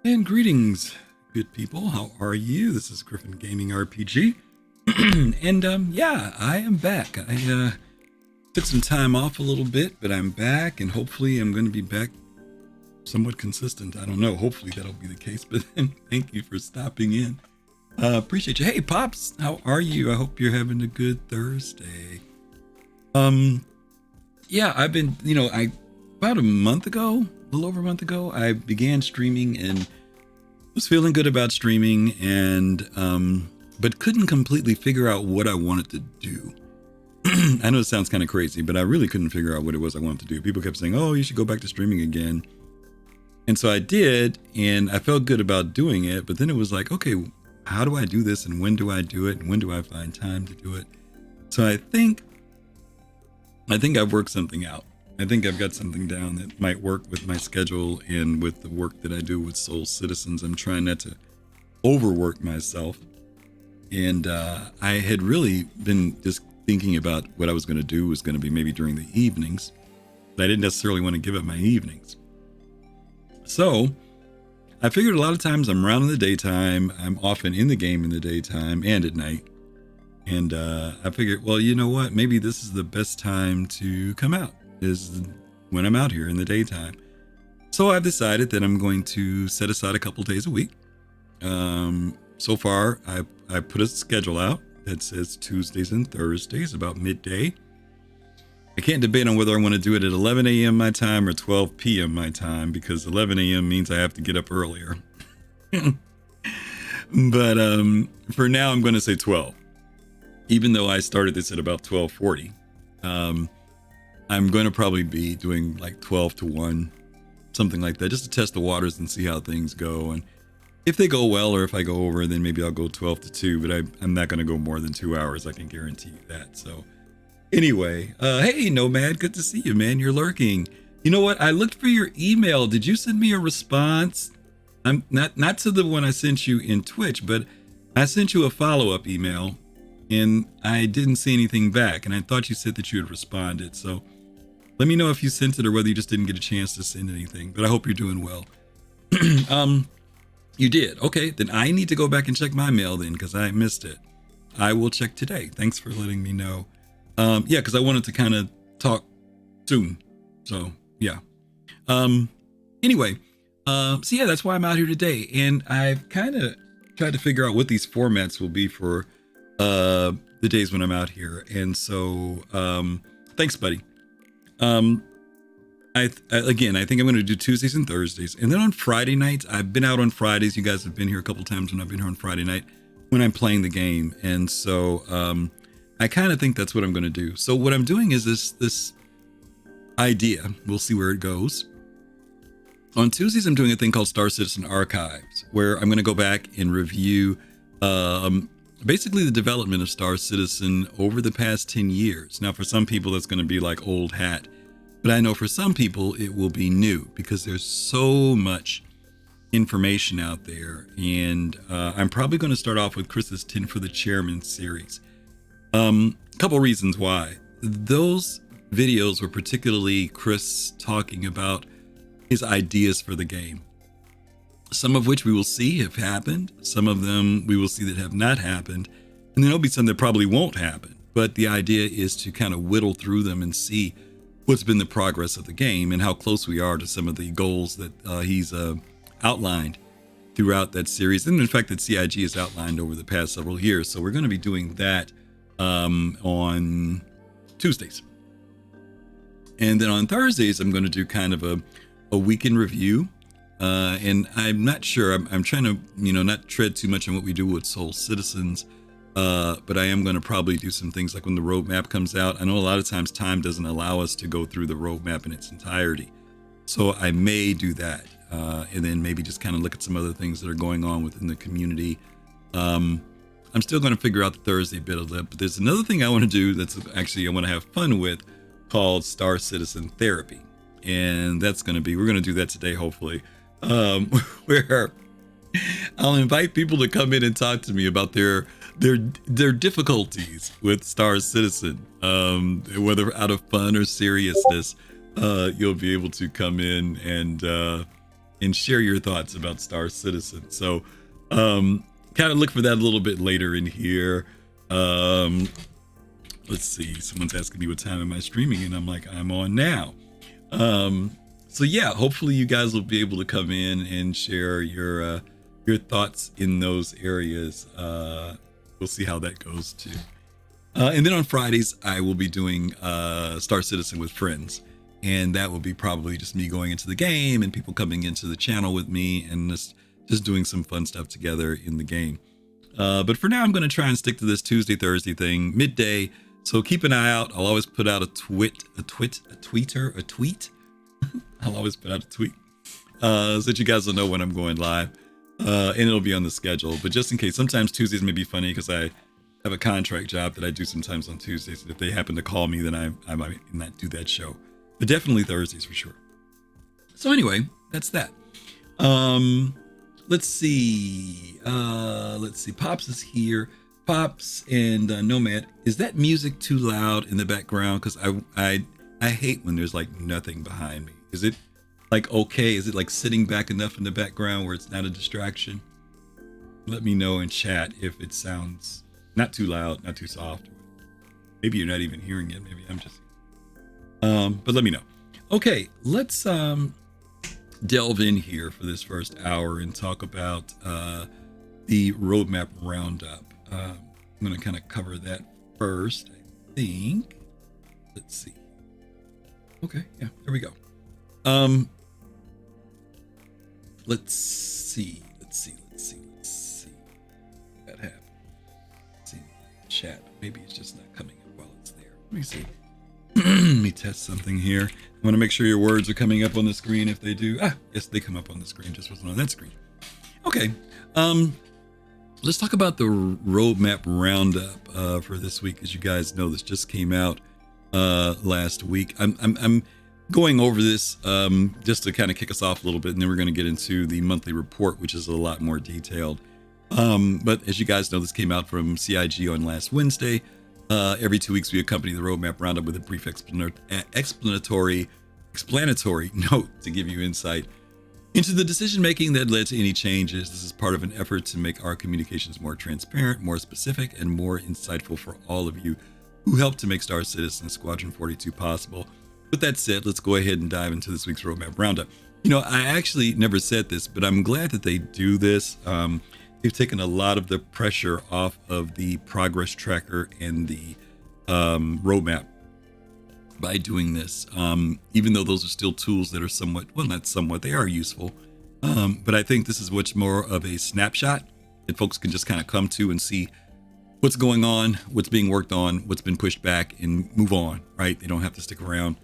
And greetings, good people. How are you? This is Griffin Gaming RPG. And yeah, I am back. I took some time off a little bit, but I'm back, and hopefully I'm going to be back somewhat consistent. I don't know. Hopefully that'll be the case, but thank you for stopping in. Appreciate you. Hey, Pops, how are you? I hope you're having a good Thursday. Yeah, I've been, about a month ago, a little over a month ago, I began streaming and was feeling good about streaming, and but couldn't completely figure out what I wanted to do. I know it sounds kind of crazy, but I really couldn't figure out what it was I wanted to do. People kept saying, oh, you should go back to streaming again. And so I did, and I felt good about doing it, but then it was like, okay, how do I do this, and when do I do it, and when do I find time to do it? So I think I've worked something out. I think I've got something down that might work with my schedule and with the work that I do with Soul Citizens. I'm trying not to overwork myself. And I had really been just thinking about what I was going to do was going to be maybe during the evenings. But I didn't necessarily want to give up my evenings. So I figured a lot of times I'm around in the daytime. I'm often in the game in the daytime and at night. And I figured, well, you know what? Maybe this is the best time to come out, is when I'm out here in the daytime. So I've decided that I'm going to set aside a couple days a week. So far, I put a schedule out that says Tuesdays and Thursdays about midday. I can't debate on whether I want to do it at 11 a.m. my time or 12 p.m. my time, because 11 a.m. means I have to get up earlier. But for now, I'm going to say 12. Even though I started this at about 12:40. I'm going to probably be doing like 12 to 1, something like that, just to test the waters and see how things go. And if they go well, or if I go over, then maybe I'll go 12 to 2, but I'm not going to go more than 2 hours. I can guarantee you that. So anyway, hey, Nomad, good to see you, man. You're lurking. You know what? I looked for your email. Did you send me a response? I'm not to the one I sent you in Twitch, but I sent you a follow-up email and I didn't see anything back. And I thought you said that you had responded. So let me know if you sent it or whether you just didn't get a chance to send anything, but I hope you're doing well. You did. Okay, then I need to go back and check my mail then, because I missed it. I will check today. Thanks for letting me know. Yeah, because I wanted to kind of talk soon. So yeah. Anyway, so yeah, that's why I'm out here today. And I've kind of tried to figure out what these formats will be for the days when I'm out here. And so, thanks, buddy. I think I'm going to do Tuesdays and Thursdays. And then on Friday nights, I've been out on Fridays. You guys have been here a couple times when I've been here on Friday night when I'm playing the game. And so, I kind of think that's what I'm going to do. So what I'm doing is this idea. We'll see where it goes. On Tuesdays, I'm doing a thing called Star Citizen Archives, where I'm going to go back and review basically the development of Star Citizen over the past 10 years. Now, for some people, that's going to be like old hat. But I know for some people, it will be new because there's so much information out there. And I'm probably going to start off with Chris's 10 for the Chairman series. Couple reasons why. Those videos were particularly Chris talking about his ideas for the game. Some of which we will see have happened. Some of them we will see that have not happened. And then there'll be some that probably won't happen. But the idea is to kind of whittle through them and see what's been the progress of the game and how close we are to some of the goals that he's outlined throughout that series. And in fact, that CIG has outlined over the past several years. So we're going to be doing that on Tuesdays. And then on Thursdays, I'm going to do kind of a weekend review. And I'm not sure, I'm trying to, not tread too much on what we do with Soul Citizens. But I am going to probably do some things like when the roadmap comes out. I know a lot of times time doesn't allow us to go through the roadmap in its entirety. So I may do that. And then maybe just kind of look at some other things that are going on within the community. I'm still going to figure out the Thursday bit of that. But there's another thing I want to do that's actually I want to have fun with called Star Citizen Therapy. And that's going to be, we're going to do that today, hopefully. Where I'll invite people to come in and talk to me about their difficulties with Star Citizen, whether out of fun or seriousness. You'll be able to come in and share your thoughts about Star Citizen. So kind of look for that a little bit later in here. Let's see, someone's asking me what time am I streaming, and I'm like, I'm on now. So yeah, hopefully you guys will be able to come in and share your thoughts in those areas. We'll see how that goes too. And then on Fridays, I will be doing Star Citizen with friends. And that will be probably just me going into the game and people coming into the channel with me and just doing some fun stuff together in the game. But for now, I'm going to try and stick to this Tuesday, Thursday thing, midday. So keep an eye out. I'll always put out a tweet. I'll always put out a tweet so that you guys will know when I'm going live. And it'll be on the schedule. But just in case, sometimes Tuesdays may be funny because I have a contract job that I do sometimes on Tuesdays. If they happen to call me, then I might not do that show. But definitely Thursdays for sure. So anyway, that's that. Let's see. Pops is here. Pops and Nomad. Is that music too loud in the background? Because I hate when there's like nothing behind me. Is it like okay? Is it like sitting back enough in the background where it's not a distraction? Let me know in chat if it sounds not too loud, not too soft. Maybe you're not even hearing it. Maybe I'm just. But let me know. Okay, let's delve in here for this first hour and talk about the roadmap roundup. I'm going to kind of cover that first, I think. Let's see. Okay, yeah, there we go. Let's see. That happened. Let's see. Chat. Maybe it's just not coming up while it's there. Let me see. Let me test something here. I want to make sure your words are coming up on the screen. If they do, yes, they come up on the screen. Just wasn't on that screen. Okay. Let's talk about the roadmap roundup for this week. As you guys know, this just came out last week. I'm going over this just to kind of kick us off a little bit, and then we're going to get into the monthly report, which is a lot more detailed. But as you guys know, this came out from CIG on last Wednesday. Every 2 weeks, we accompany the roadmap roundup with a brief explanatory note to give you insight into the decision-making that led to any changes. This is part of an effort to make our communications more transparent, more specific, and more insightful for all of you who helped to make Star Citizen Squadron 42 possible. With that said, let's go ahead and dive into this week's roadmap roundup. I actually never said this, but I'm glad that they do this. they've taken a lot of the pressure off of the progress tracker and the roadmap by doing this. Even though those are still tools that are somewhat, well, not somewhat, they are useful. But I think this is much more of a snapshot that folks can just kind of come to and see what's going on, what's being worked on, what's been pushed back, and move on, right? They don't have to stick around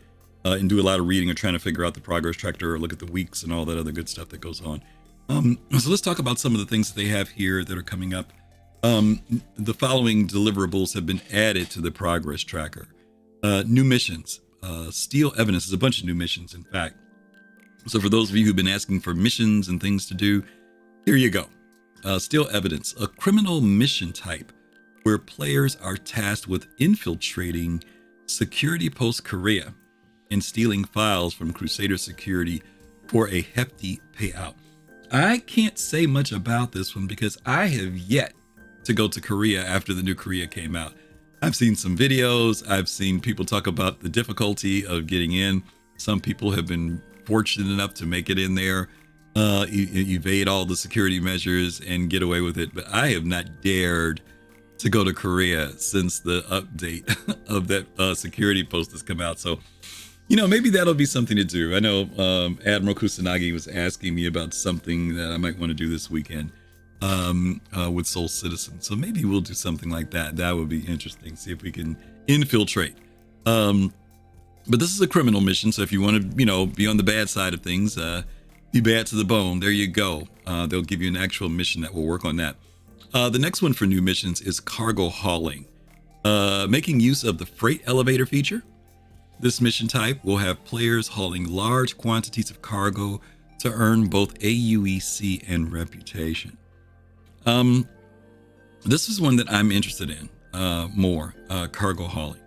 and do a lot of reading or trying to figure out the progress tracker or look at the weeks and all that other good stuff that goes on. So let's talk about some of the things that they have here that are coming up. The following deliverables have been added to the progress tracker. New missions, steal evidence. There's a bunch of new missions, in fact. So for those of you who've been asking for missions and things to do, here you go. Steal evidence, a criminal mission type where players are tasked with infiltrating security post Korea and stealing files from Crusader security for a hefty payout. I can't say much about this one because I have yet to go to Korea after the new Korea came out. I've seen some videos. I've seen people talk about the difficulty of getting in. Some people have been fortunate enough to make it in there, evade all the security measures and get away with it. But I have not dared to go to Korea since the update of that security post has come out. So, maybe that'll be something to do. I know Admiral Kusanagi was asking me about something that I might want to do this weekend with Soul Citizen. So maybe we'll do something like that. That would be interesting. See if we can infiltrate. But this is a criminal mission. So if you want to, be on the bad side of things, be bad to the bone, there you go. They'll give you an actual mission that will work on that. The next one for new missions is cargo hauling. Making use of the freight elevator feature. This mission type will have players hauling large quantities of cargo to earn both AUEC and reputation. This is one that I'm interested in more, cargo hauling.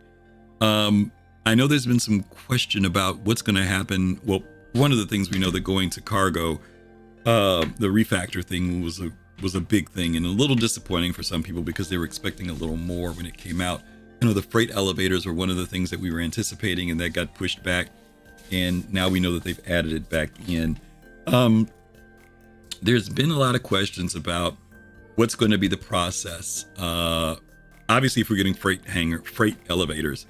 I know there's been some question about what's going to happen. Well, one of the things we know that going to cargo, the refactor thing was a big thing and a little disappointing for some people because they were expecting a little more when it came out. The freight elevators were one of the things that we were anticipating and that got pushed back. And now we know that they've added it back in. There's been a lot of questions about what's going to be the process. Obviously, if we're getting freight elevators,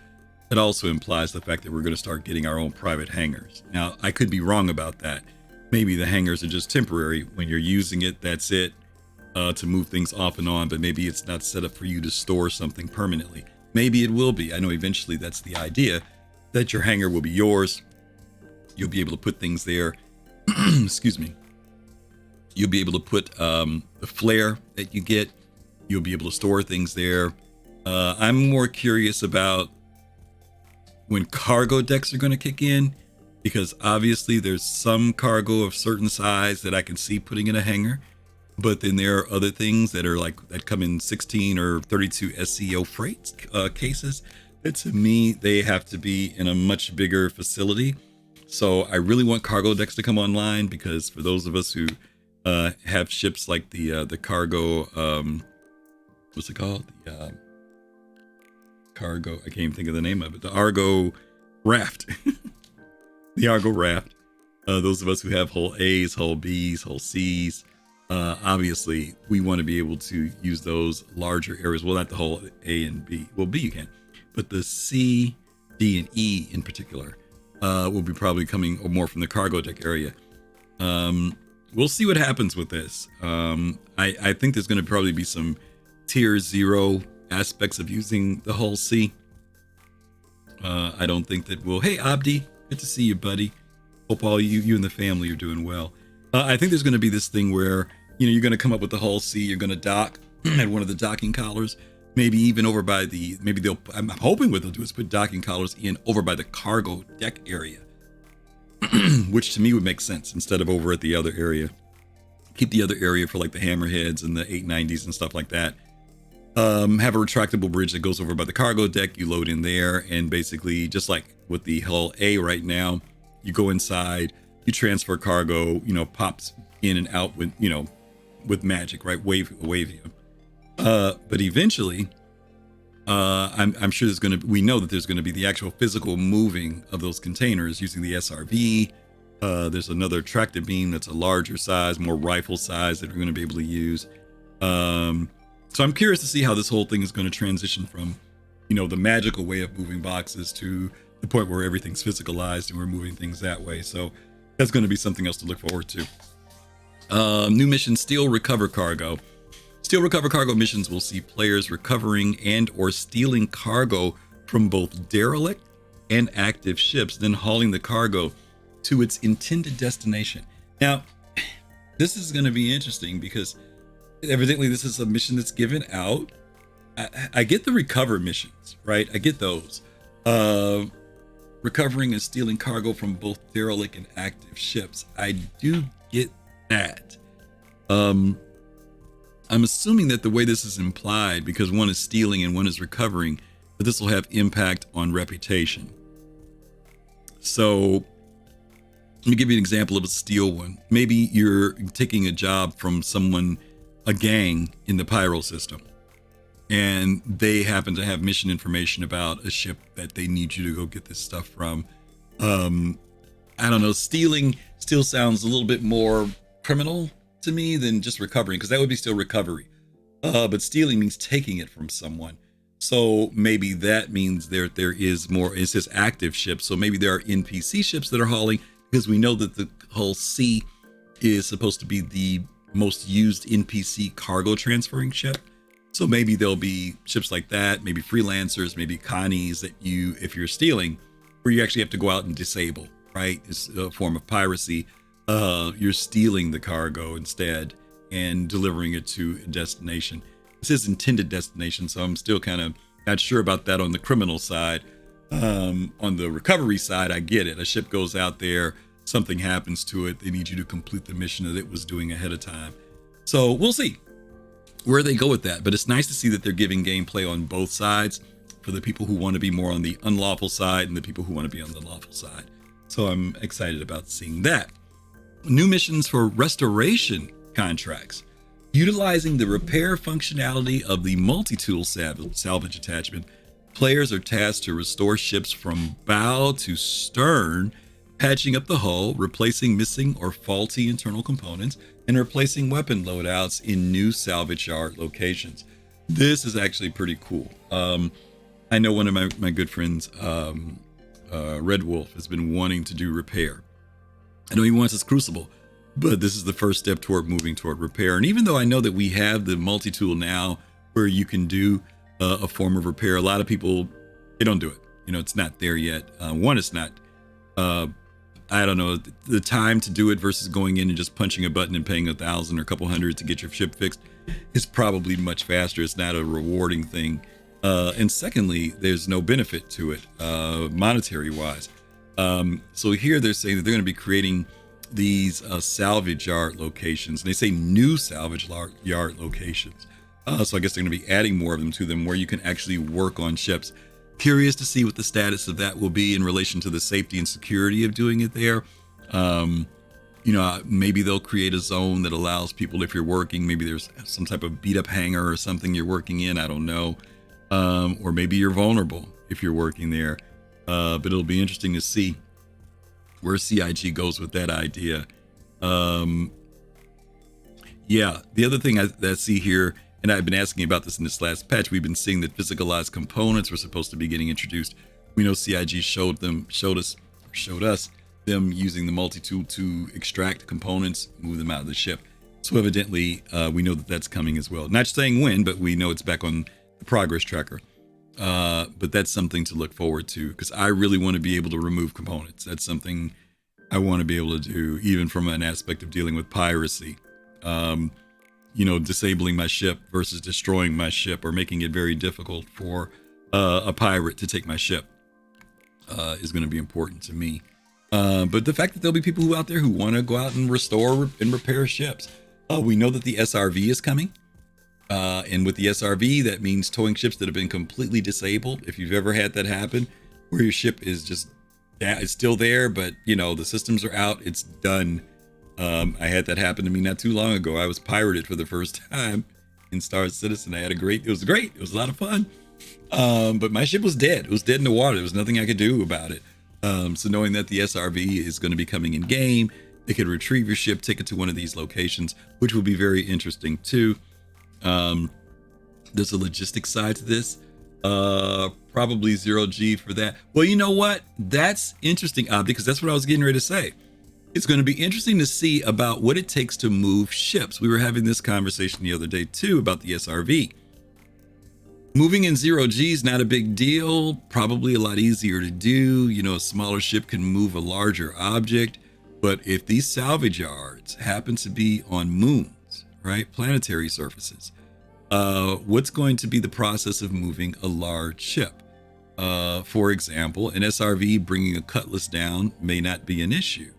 it also implies the fact that we're going to start getting our own private hangars. Now, I could be wrong about that. Maybe the hangars are just temporary. When you're using it, that's it, to move things off and on. But maybe it's not set up for you to store something permanently. Maybe it will be. I know eventually that's the idea, that your hangar will be yours. You'll be able to put things there. Excuse me. You'll be able to put the flare that you get. You'll be able to store things there. I'm more curious about when cargo decks are going to kick in, because obviously there's some cargo of certain size that I can see putting in a hangar. But then there are other things that are that come in 16 or 32 SCO freight cases that to me, they have to be in a much bigger facility. So I really want cargo decks to come online, because for those of us who have ships like the cargo, what's it called? The cargo, I can't even think of the name of it. The Argo Raft. The Argo Raft. Those of us who have hull A's, hull B's, hull C's, obviously we want to be able to use those larger areas. Well, not the whole A and B. Well, B you can, but the C, D, and E in particular will be probably coming more from the cargo deck area. We'll see what happens with this. I think there's going to probably be some tier 0 aspects of using the whole C. I don't think that we'll, hey Abdi, good to see you, buddy. Hope all you and the family are doing well. I think there's going to be this thing where, you're going to come up with the hull C, you're going to dock at one of the docking collars, maybe even over by I'm hoping what they'll do is put docking collars in over by the cargo deck area, which to me would make sense instead of over at the other area. Keep the other area for like the hammerheads and the 890s and stuff like that. Have a retractable bridge that goes over by the cargo deck, you load in there, and basically just like with the hull A right now, you go inside, you transfer cargo, pops in and out with magic, right? Wave you. But eventually, I'm sure we know that there's going to be the actual physical moving of those containers using the SRV. There's another tractor beam that's a larger size, more rifle size that we're going to be able to use. So I'm curious to see how this whole thing is going to transition from, the magical way of moving boxes to the point where everything's physicalized and we're moving things that way. So that's going to be something else to look forward to. New mission, Steal Recover Cargo. Steal Recover Cargo missions will see players recovering and or stealing cargo from both derelict and active ships, then hauling the cargo to its intended destination. Now, this is going to be interesting because evidently this is a mission that's given out. I get the recover missions, right? I get those. Recovering and stealing cargo from both derelict and active ships. I do get that. I'm assuming that the way this is implied, because one is stealing and one is recovering, that this will have impact on reputation. So let me give you an example of a steal one. Maybe you're taking a job from someone, a gang in the Pyro system, and they happen to have mission information about a ship that they need you to go get this stuff from. I don't know, stealing still sounds a little bit more criminal to me than just recovering, because that would be still recovery. But stealing means taking it from someone. So maybe that means there is more, it says active ships. So maybe there are NPC ships that are hauling, because we know that the whole sea is supposed to be the most used NPC cargo transferring ship. So maybe there'll be ships like that, maybe freelancers, maybe connies that you, if you're stealing, where you actually have to go out and disable, right? It's a form of piracy. You're stealing the cargo instead and delivering it to a destination. It says intended destination, so I'm still kind of not sure about that on the criminal side. On the recovery side, I get it. A ship goes out there, something happens to it, they need you to complete the mission that it was doing ahead of time. So we'll see where they go with that. But it's nice to see that they're giving gameplay on both sides for the people who want to be more on the unlawful side and the people who want to be on the lawful side. So I'm excited about seeing that. New missions for restoration contracts. Utilizing the repair functionality of the multi-tool salvage attachment, players are tasked to restore ships from bow to stern, patching up the hull, replacing missing or faulty internal components, and replacing weapon loadouts in new salvage yard locations. This is actually pretty cool. I know one of my good friends, Red Wolf, has been wanting to do repair. I know he wants his Crucible, but this is the first step toward moving toward repair. And even though I know that we have the multi-tool now where you can do a form of repair, a lot of people, they don't do it. It's not there yet. One, it's not, I don't know, the time to do it versus going in and just punching a button and paying $1,000 or a couple hundred to get your ship fixed is probably much faster. It's not a rewarding thing. And secondly, there's no benefit to it, monetary wise. So here they're saying that they're going to be creating these salvage yard locations. And they say new salvage yard locations. So I guess they're going to be adding more of them to them where you can actually work on ships. Curious to see what the status of that will be in relation to the safety and security of doing it there. Maybe they'll create a zone that allows people, if you're working, maybe there's some type of beat up hangar or something you're working in. I don't know. Or maybe you're vulnerable if you're working there. But it'll be interesting to see where CIG goes with that idea. The other thing I see here, and I've been asking about this in this last patch, we've been seeing that physicalized components were supposed to be getting introduced. We know CIG showed us them using the multi-tool to extract components, move them out of the ship. So evidently, we know that that's coming as well. Not saying when, but we know it's back on the progress tracker. But that's something to look forward to, because I really want to be able to remove components. That's something I want to be able to do, even from an aspect of dealing with piracy. Disabling my ship versus destroying my ship, or making it very difficult for a pirate to take my ship is going to be important to me. But the fact that there'll be people who out there who want to go out and restore and repair ships. We know that the SRV is coming. And with the SRV, that means towing ships that have been completely disabled. If you've ever had that happen, where your ship is just, it's still there, but the systems are out, it's done. I had that happen to me not too long ago. I was pirated for the first time in Star Citizen. It was great. It was a lot of fun. But my ship was dead. It was dead in the water. There was nothing I could do about it. So knowing that the SRV is going to be coming in game, they could retrieve your ship, take it to one of these locations, which will be very interesting too. There's a logistics side to this. Probably 0G for that. Well, you know what? That's interesting, because that's what I was getting ready to say. It's going to be interesting to see about what it takes to move ships. We were having this conversation the other day too about the SRV. Moving in 0G is not a big deal, probably a lot easier to do. You know, a smaller ship can move a larger object. But if these salvage yards happen to be on moons, right, planetary surfaces, what's going to be the process of moving a large ship? For example, an SRV bringing a Cutlass down may not be an issue.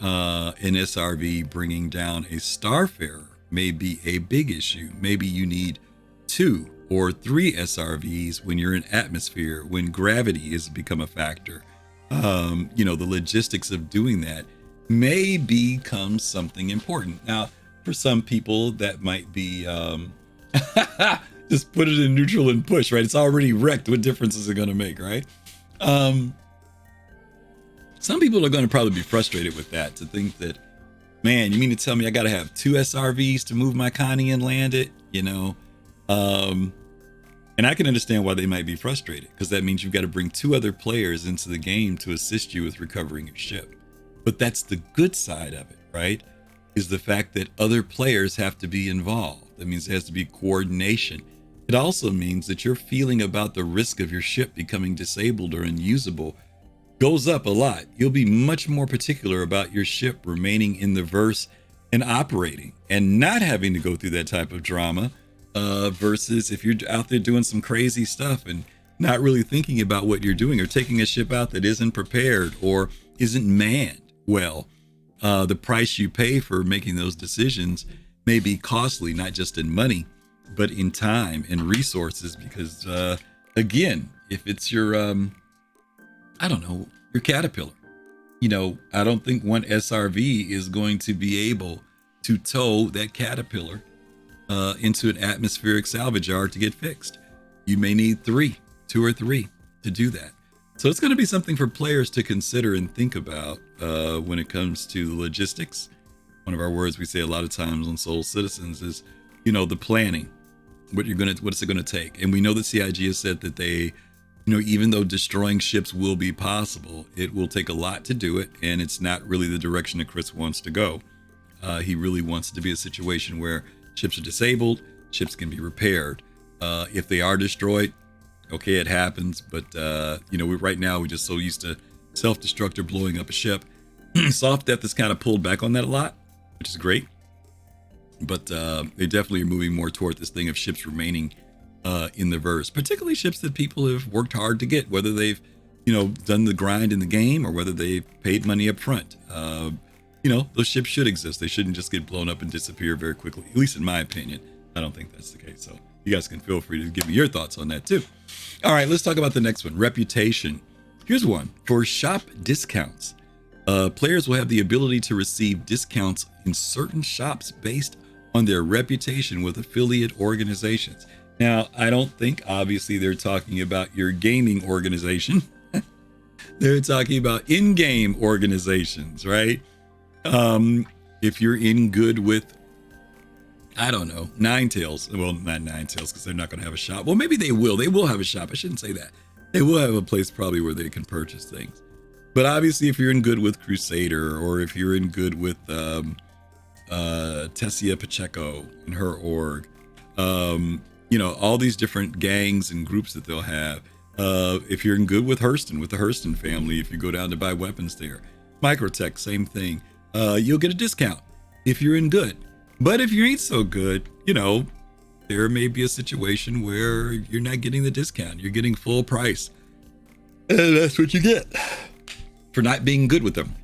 An SRV bringing down a Starfarer may be a big issue. Maybe you need 2 or 3 SRVs when you're in atmosphere, when gravity has become a factor. You know, the logistics of doing that may become something important. Now, for some people, that might be just put it in neutral and push, right? It's already wrecked. What difference is it going to make, right? Some people are going to probably be frustrated with that, to think that, man, you mean to tell me I got to have 2 SRVs to move my Connie and land it, you know? And I can understand why they might be frustrated, because that means you've got to bring 2 other players into the game to assist you with recovering your ship. But that's the good side of it, right? Is the fact that other players have to be involved. That means there has to be coordination. It also means that your feeling about the risk of your ship becoming disabled or unusable goes up a lot. You'll be much more particular about your ship remaining in the verse and operating and not having to go through that type of drama, versus if you're out there doing some crazy stuff and not really thinking about what you're doing, or taking a ship out that isn't prepared or isn't manned well. The price you pay for making those decisions may be costly, not just in money, but in time and resources, because again, if it's your I don't know, your Caterpillar, you know, I don't think one SRV is going to be able to tow that Caterpillar into an atmospheric salvage yard to get fixed. You may need 2 or 3 to do that. So it's going to be something for players to consider and think about when it comes to logistics. One of our words we say a lot of times on Soul Citizens is, you know, the planning. What's it going to take? And we know that CIG has said that they, you know, even though destroying ships will be possible, it will take a lot to do it, and it's not really the direction that Chris wants to go. He really wants it to be a situation where ships are disabled, ships can be repaired. If they are destroyed, okay, it happens, but you know, right now we're just so used to self-destruct or blowing up a ship. Soft Death has kind of pulled back on that a lot, which is great. But they definitely are moving more toward this thing of ships remaining in the verse, particularly ships that people have worked hard to get, whether they've, you know, done the grind in the game or whether they've paid money up front. You know, those ships should exist. They shouldn't just get blown up and disappear very quickly, at least in my opinion. I don't think that's the case. So you guys can feel free to give me your thoughts on that too. All right, let's talk about the next one, reputation. Here's one for shop discounts. Players will have the ability to receive discounts in certain shops based on their reputation with affiliate organizations. Now, I don't think, obviously, they're talking about your gaming organization. They're talking about in-game organizations, right? If you're in good with, I don't know, Ninetales. Well, not Ninetales, because they're not going to have a shop. Well, maybe they will. They will have a shop. I shouldn't say that. They will have a place probably where they can purchase things. But obviously, if you're in good with Crusader, or if you're in good with Tessia Pacheco and her org, you know, all these different gangs and groups that they'll have. If you're in good with Hurston, with the Hurston family, if you go down to buy weapons there. Microtech, same thing. You'll get a discount if you're in good. But if you ain't so good, you know, there may be a situation where you're not getting the discount. You're getting full price. And that's what you get for not being good with them.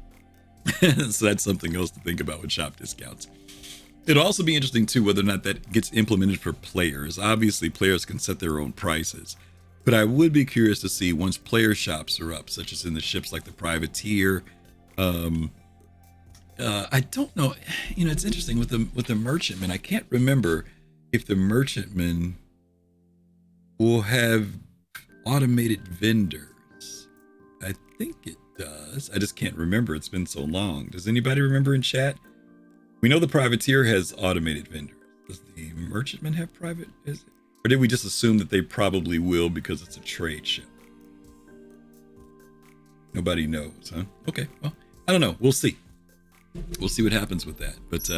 So that's something else to think about with shop discounts. It'll also be interesting too whether or not that gets implemented for players. Obviously, players can set their own prices, but I would be curious to see once player shops are up, such as in the ships like the Privateer. I don't know. You know, it's interesting with the merchantmen. I can't remember if the merchantmen will have automated vendors. I think it does. I just can't remember. It's been so long. Does anybody remember in chat? We know the Privateer has automated vendors. Does the merchantman have private? Or did we just assume that they probably will because it's a trade show? Nobody knows, huh? Okay, well, I don't know. We'll see. We'll see what happens with that. But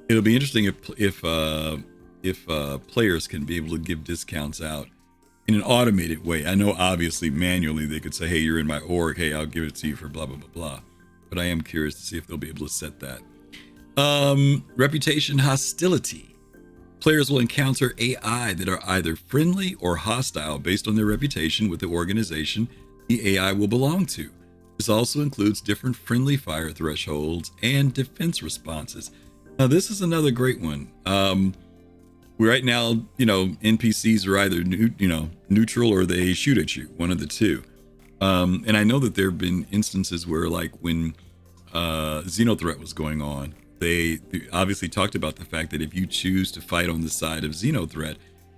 it'll be interesting if players can be able to give discounts out in an automated way. I know obviously manually they could say, hey, you're in my org. Hey, I'll give it to you for blah, blah, blah, blah. But I am curious to see if they'll be able to set that. Reputation hostility. Players will encounter AI that are either friendly or hostile based on their reputation with the organization the AI will belong to. This also includes different friendly fire thresholds and defense responses. Now, this is another great one. Right now, NPCs are either neutral or they shoot at you, one of the two. And I know that there have been instances where, like when Xenothreat was going on, they obviously talked about the fact that if you choose to fight on the side of Xenothreat,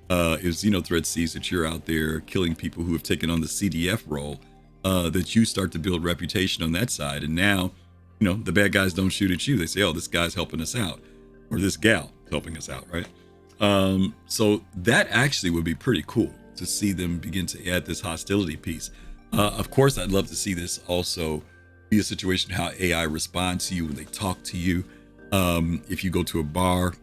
if Xenothreat sees that you're out there killing people who have taken on the CDF role, that you start to build reputation on that side. And now, the bad guys don't shoot at you. They say, oh, this guy's helping us out, or this gal is helping us out, right? So that actually would be pretty cool to see them begin to add this hostility piece. Of course, I'd love to see this also be a situation how AI responds to you when they talk to you. If you go to a bar,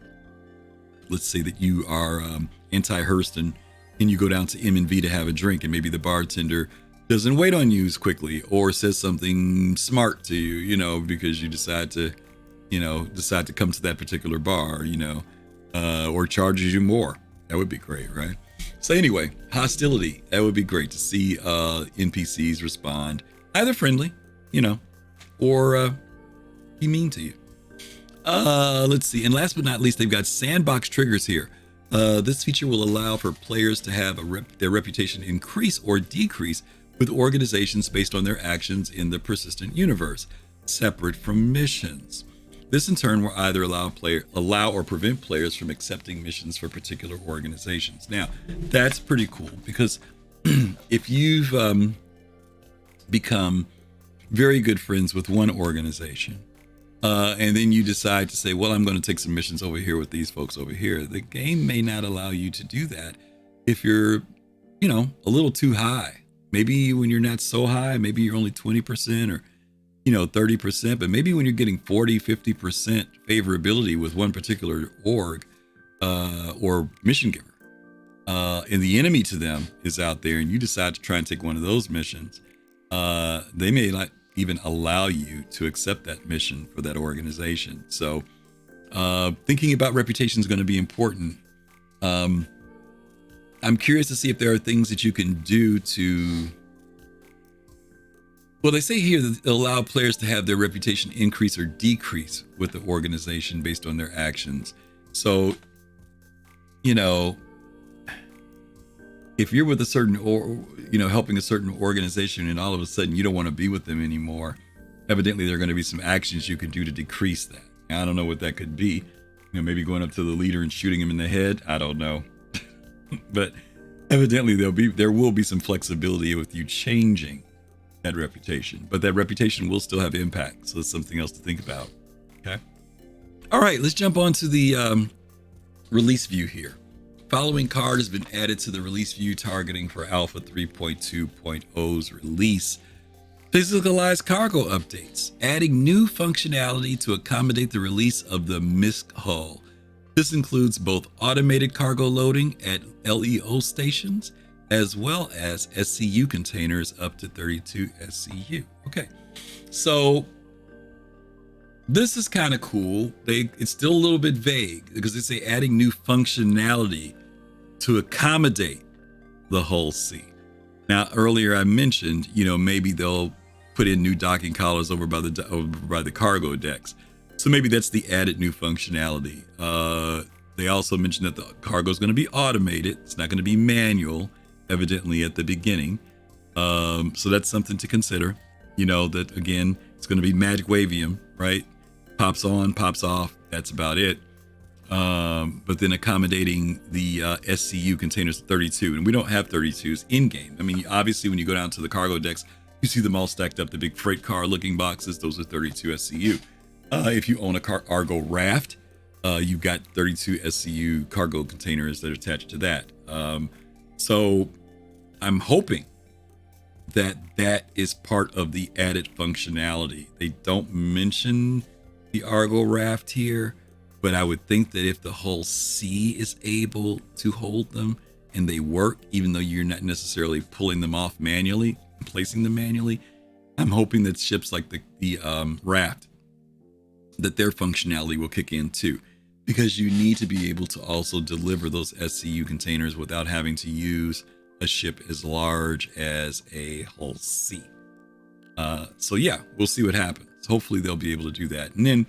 let's say that you are anti-Hurston and you go down to M&V to have a drink, and maybe the bartender doesn't wait on you as quickly or says something smart to you, because you decide to come to that particular bar, or charges you more. That would be great, right? So anyway, hostility. That would be great to see NPCs respond either friendly, or be mean to you. Let's see. And last but not least, they've got sandbox triggers here. This feature will allow for players to have their reputation increase or decrease with organizations based on their actions in the persistent universe, separate from missions. This in turn will either allow or prevent players from accepting missions for particular organizations. Now, that's pretty cool because if you've become very good friends with one organization, and then you decide to say, well, I'm going to take some missions over here with these folks over here, the game may not allow you to do that if you're, a little too high. Maybe when you're not so high, maybe you're only 20% or 30%, but maybe when you're getting 40, 50% favorability with one particular org or mission giver, and the enemy to them is out there, and you decide to try and take one of those missions, they may not even allow you to accept that mission for that organization. So thinking about reputation is going to be important. I'm curious to see if there are things that you can do to, well, they say here that allow players to have their reputation increase or decrease with the organization based on their actions. So, if you're with a certain, helping a certain organization and all of a sudden you don't want to be with them anymore, evidently there are going to be some actions you can do to decrease that. I don't know what that could be. Maybe going up to the leader and shooting him in the head. I don't know. But evidently there will be some flexibility with you changing that reputation, but that reputation will still have impact. So it's something else to think about. Okay. All right, let's jump on to the release view here. Following card has been added to the release view targeting for Alpha 3.2.0's release. Physicalized cargo updates, adding new functionality to accommodate the release of the MISC hull. This includes both automated cargo loading at LEO stations, as well as SCU containers up to 32 SCU. Okay, so this is kind of cool. It's still a little bit vague because they say adding new functionality to accommodate the hull C. Now, earlier I mentioned, maybe they'll put in new docking collars over by the cargo decks. So maybe that's the added new functionality. They also mentioned that the cargo is going to be automated. It's not going to be manual, evidently at the beginning. So that's something to consider. That again, it's going to be magic wavium, right? Pops on, pops off. That's about it. But then accommodating the SCU containers 32, and we don't have 32s in game. I mean, obviously, when you go down to the cargo decks, you see them all stacked up, the big freight car looking boxes. Those are 32 SCU. If you own a cargo raft, You've got 32 SCU cargo containers that are attached to that. So I'm hoping that that is part of the added functionality. They don't mention the Argo raft here, but I would think that if the hull C is able to hold them and they work, even though you're not necessarily pulling them off manually, placing them manually, I'm hoping that ships like the raft, that their functionality will kick in too, because you need to be able to also deliver those SCU containers without having to use a ship as large as a hull C. So yeah, we'll see what happens. Hopefully they'll be able to do that. And then,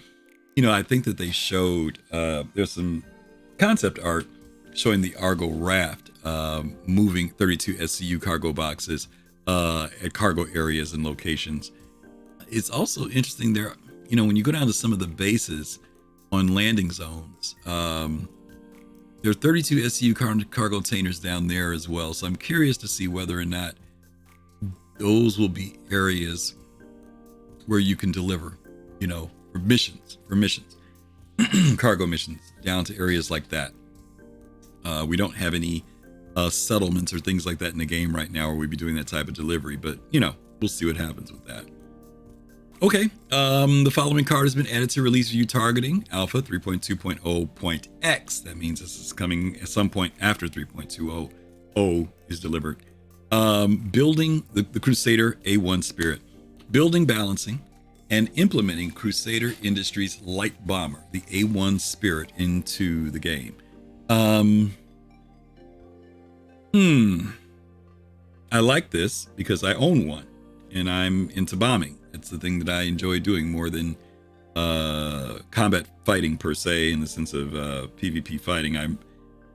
I think that they showed, there's some concept art showing the Argo raft moving 32 SCU cargo boxes at cargo areas and locations. It's also interesting there, when you go down to some of the bases on landing zones, there are 32 SCU cargo containers down there as well. So I'm curious to see whether or not those will be areas where you can deliver, for missions, cargo missions down to areas like that. We don't have any settlements or things like that in the game right now where we'd be doing that type of delivery, but we'll see what happens with that. Okay, the following card has been added to release view targeting Alpha 3.2.0.x. That means this is coming at some point after 3.2.0 is delivered. Building the Crusader A1 Spirit, building, balancing, and implementing Crusader Industries light bomber, the A1 Spirit, into the game. I like this because I own one and I'm into bombing. It's the thing that I enjoy doing more than combat fighting per se, in the sense of PvP fighting.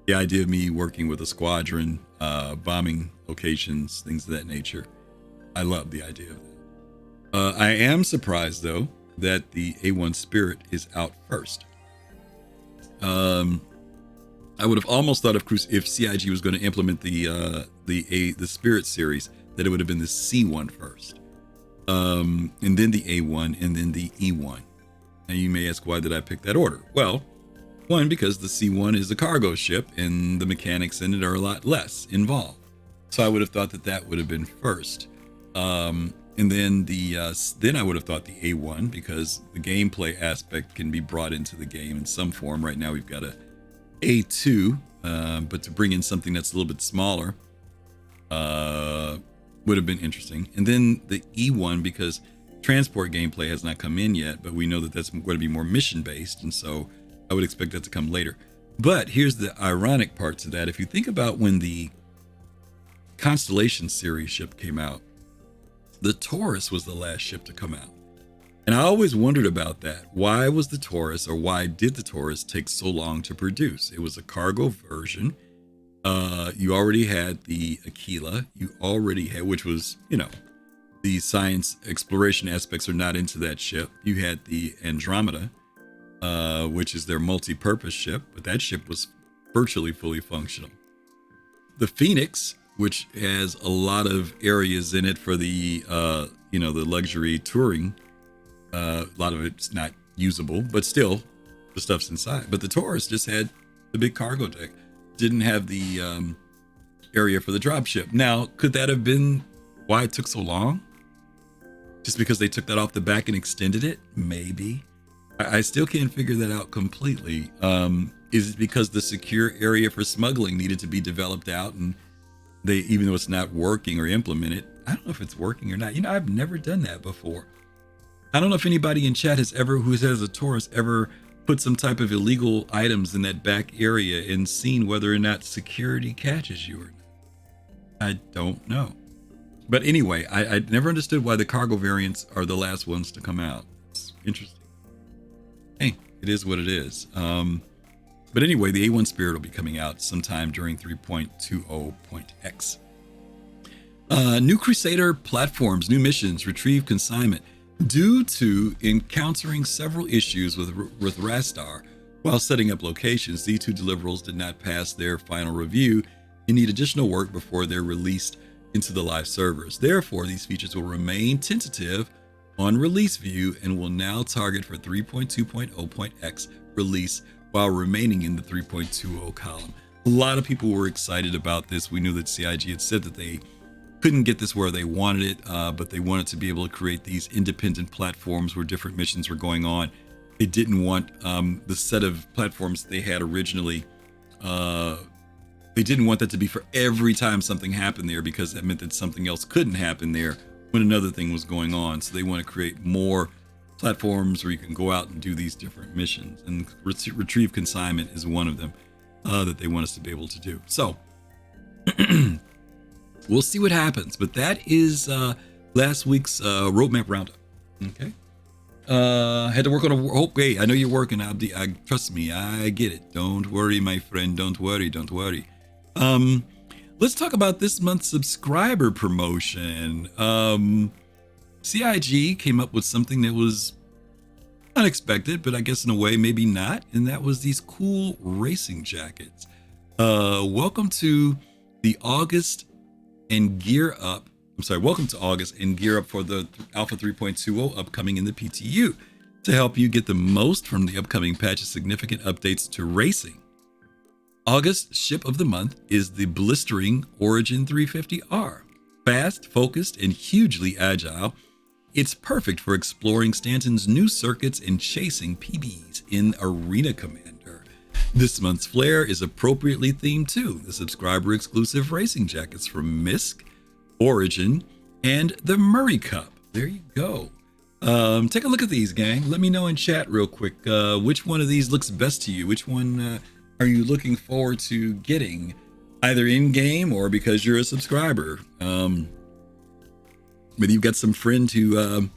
The idea of me working with a squadron, bombing locations, things of that nature. I love the idea of that. I am surprised though that the A1 Spirit is out first. I would have almost thought if CIG was going to implement the Spirit series, that it would have been the C1 first, and then the A1, and then the E1. Now you may ask, why did I pick that order? Well, one, because the C1 is a cargo ship and the mechanics in it are a lot less involved. So I would have thought that would have been first. And then then I would have thought the A1, because the gameplay aspect can be brought into the game in some form. Right now we've got a A2, but to bring in something that's a little bit smaller would have been interesting. And then the E1, because transport gameplay has not come in yet, but we know that that's going to be more mission based, and so I would expect that to come later. But here's the ironic part to that. If you think about when the Constellation series ship came out, the Taurus was the last ship to come out. And I always wondered about that. Why was the Taurus, or why did the Taurus take so long to produce? It was a cargo version. You already had the Aquila. You already had, which was, the science exploration aspects are not into that ship. You had the Andromeda, which is their multi-purpose ship, but that ship was virtually fully functional. The Phoenix, which has a lot of areas in it for the, the luxury touring. A lot of it's not usable, but still the stuff's inside. But the Taurus just had the big cargo deck, didn't have the area for the dropship. Now, could that have been why it took so long? Just because they took that off the back and extended it? Maybe. I still can't figure that out completely. Is it because the secure area for smuggling needed to be developed out, and they, even though it's not working or implemented, I don't know if it's working or not. I've never done that before. I don't know if anybody in chat who has a Taurus ever put some type of illegal items in that back area and seen whether or not security catches you or not. I don't know. But anyway, I never understood why the cargo variants are the last ones to come out. It's interesting. Hey, it is what it is. But anyway, the A1 Spirit will be coming out sometime during 3.20.x. New Crusader platforms, new missions, retrieve consignment. Due to encountering several issues with Rastar while setting up locations, these two deliverables did not pass their final review and need additional work before they're released into the live servers. Therefore, these features will remain tentative on release view and will now target for 3.2.0.x release while remaining in the 3.20 column. A lot of people were excited about this. We knew that CIG had said that they couldn't get this where they wanted it, but they wanted to be able to create these independent platforms where different missions were going on. They didn't want the set of platforms they had originally. They didn't want that to be for every time something happened there, because that meant that something else couldn't happen there when another thing was going on. So they want to create more platforms where you can go out and do these different missions. And retrieve consignment is one of them that they want us to be able to do. So we'll see what happens. But that is last week's roadmap roundup. Okay. Had to work on a hey, I know you're working. Trust me, I get it. Don't worry, my friend. Don't worry. Let's talk about this month's subscriber promotion. CIG came up with something that was unexpected, but I guess in a way maybe not, and that was these cool racing jackets. Welcome to August and Gear Up for the Alpha 3.20 upcoming in the PTU to help you get the most from the upcoming patch of significant updates to racing. August ship of the month is the blistering Origin 350R. Fast, focused, and hugely agile, it's perfect for exploring Stanton's new circuits and chasing PBs in Arena Commander. This month's flare is appropriately themed too. The subscriber exclusive racing jackets from MISC, Origin, and the Murray Cup. There you go. Take a look at these, gang. Let me know in chat real quick which one of these looks best to you. Which one are you looking forward to getting, either in game or because you're a subscriber? Maybe you've got some friend who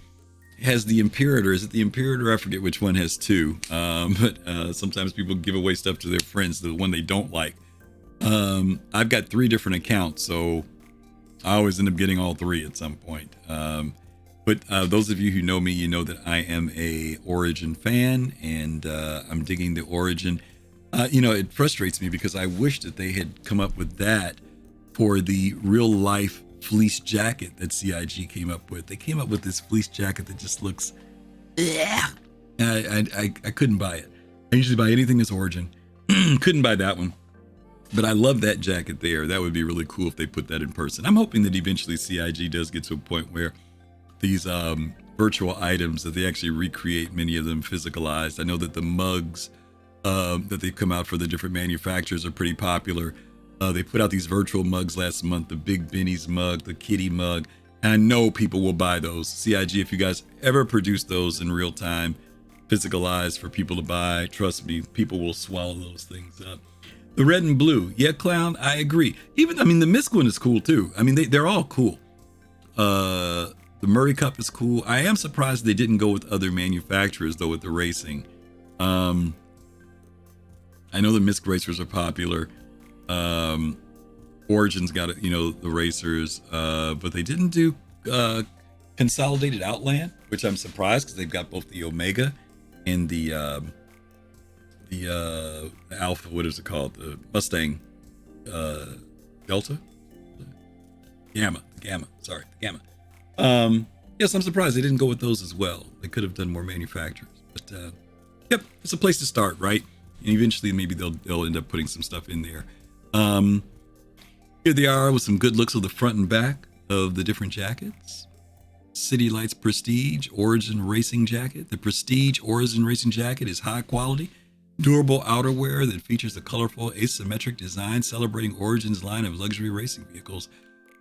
has the Imperator. Is it the Imperator? I forget which one has two. But sometimes people give away stuff to their friends, the one they don't like. I've got 3 different accounts, so I always end up getting all 3 at some point. But those of you who know me, you know that I am a Origin fan, and I'm digging the Origin. It frustrates me because I wish that they had come up with that for the real life fleece jacket that CIG came up with. They came up with this fleece jacket that just looks, I couldn't buy it. I usually buy anything that's Origin. Couldn't buy that one. But I love that jacket there. That would be really cool if they put that in person. I'm hoping that eventually CIG does get to a point where these virtual items, that they actually recreate many of them physicalized. I know that the mugs that they've come out for the different manufacturers are pretty popular. They put out these virtual mugs last month, the Big Benny's mug, the Kitty mug, and I know people will buy those. CIG, if you guys ever produce those in real time, physicalized for people to buy, trust me, people will swallow those things up. The red and blue, yeah, Clown, I agree. The MISC one is cool too. They're all cool. The Murray Cup is cool. I am surprised they didn't go with other manufacturers though with the racing. I know the MISC racers are popular. Origin's got the racers, but they didn't do Consolidated Outland, which I'm surprised because they've got both the Omega and the Alpha. What is it called? The Mustang Delta, the Gamma. Yes, I'm surprised they didn't go with those as well. They could have done more manufacturers, but yep, it's a place to start, right? And eventually maybe they'll end up putting some stuff in there. Here they are with some good looks of the front and back of the different jackets. City Lights Prestige Origin Racing Jacket. The Prestige Origin Racing Jacket is high quality, durable outerwear that features a colorful asymmetric design celebrating Origin's line of luxury racing vehicles.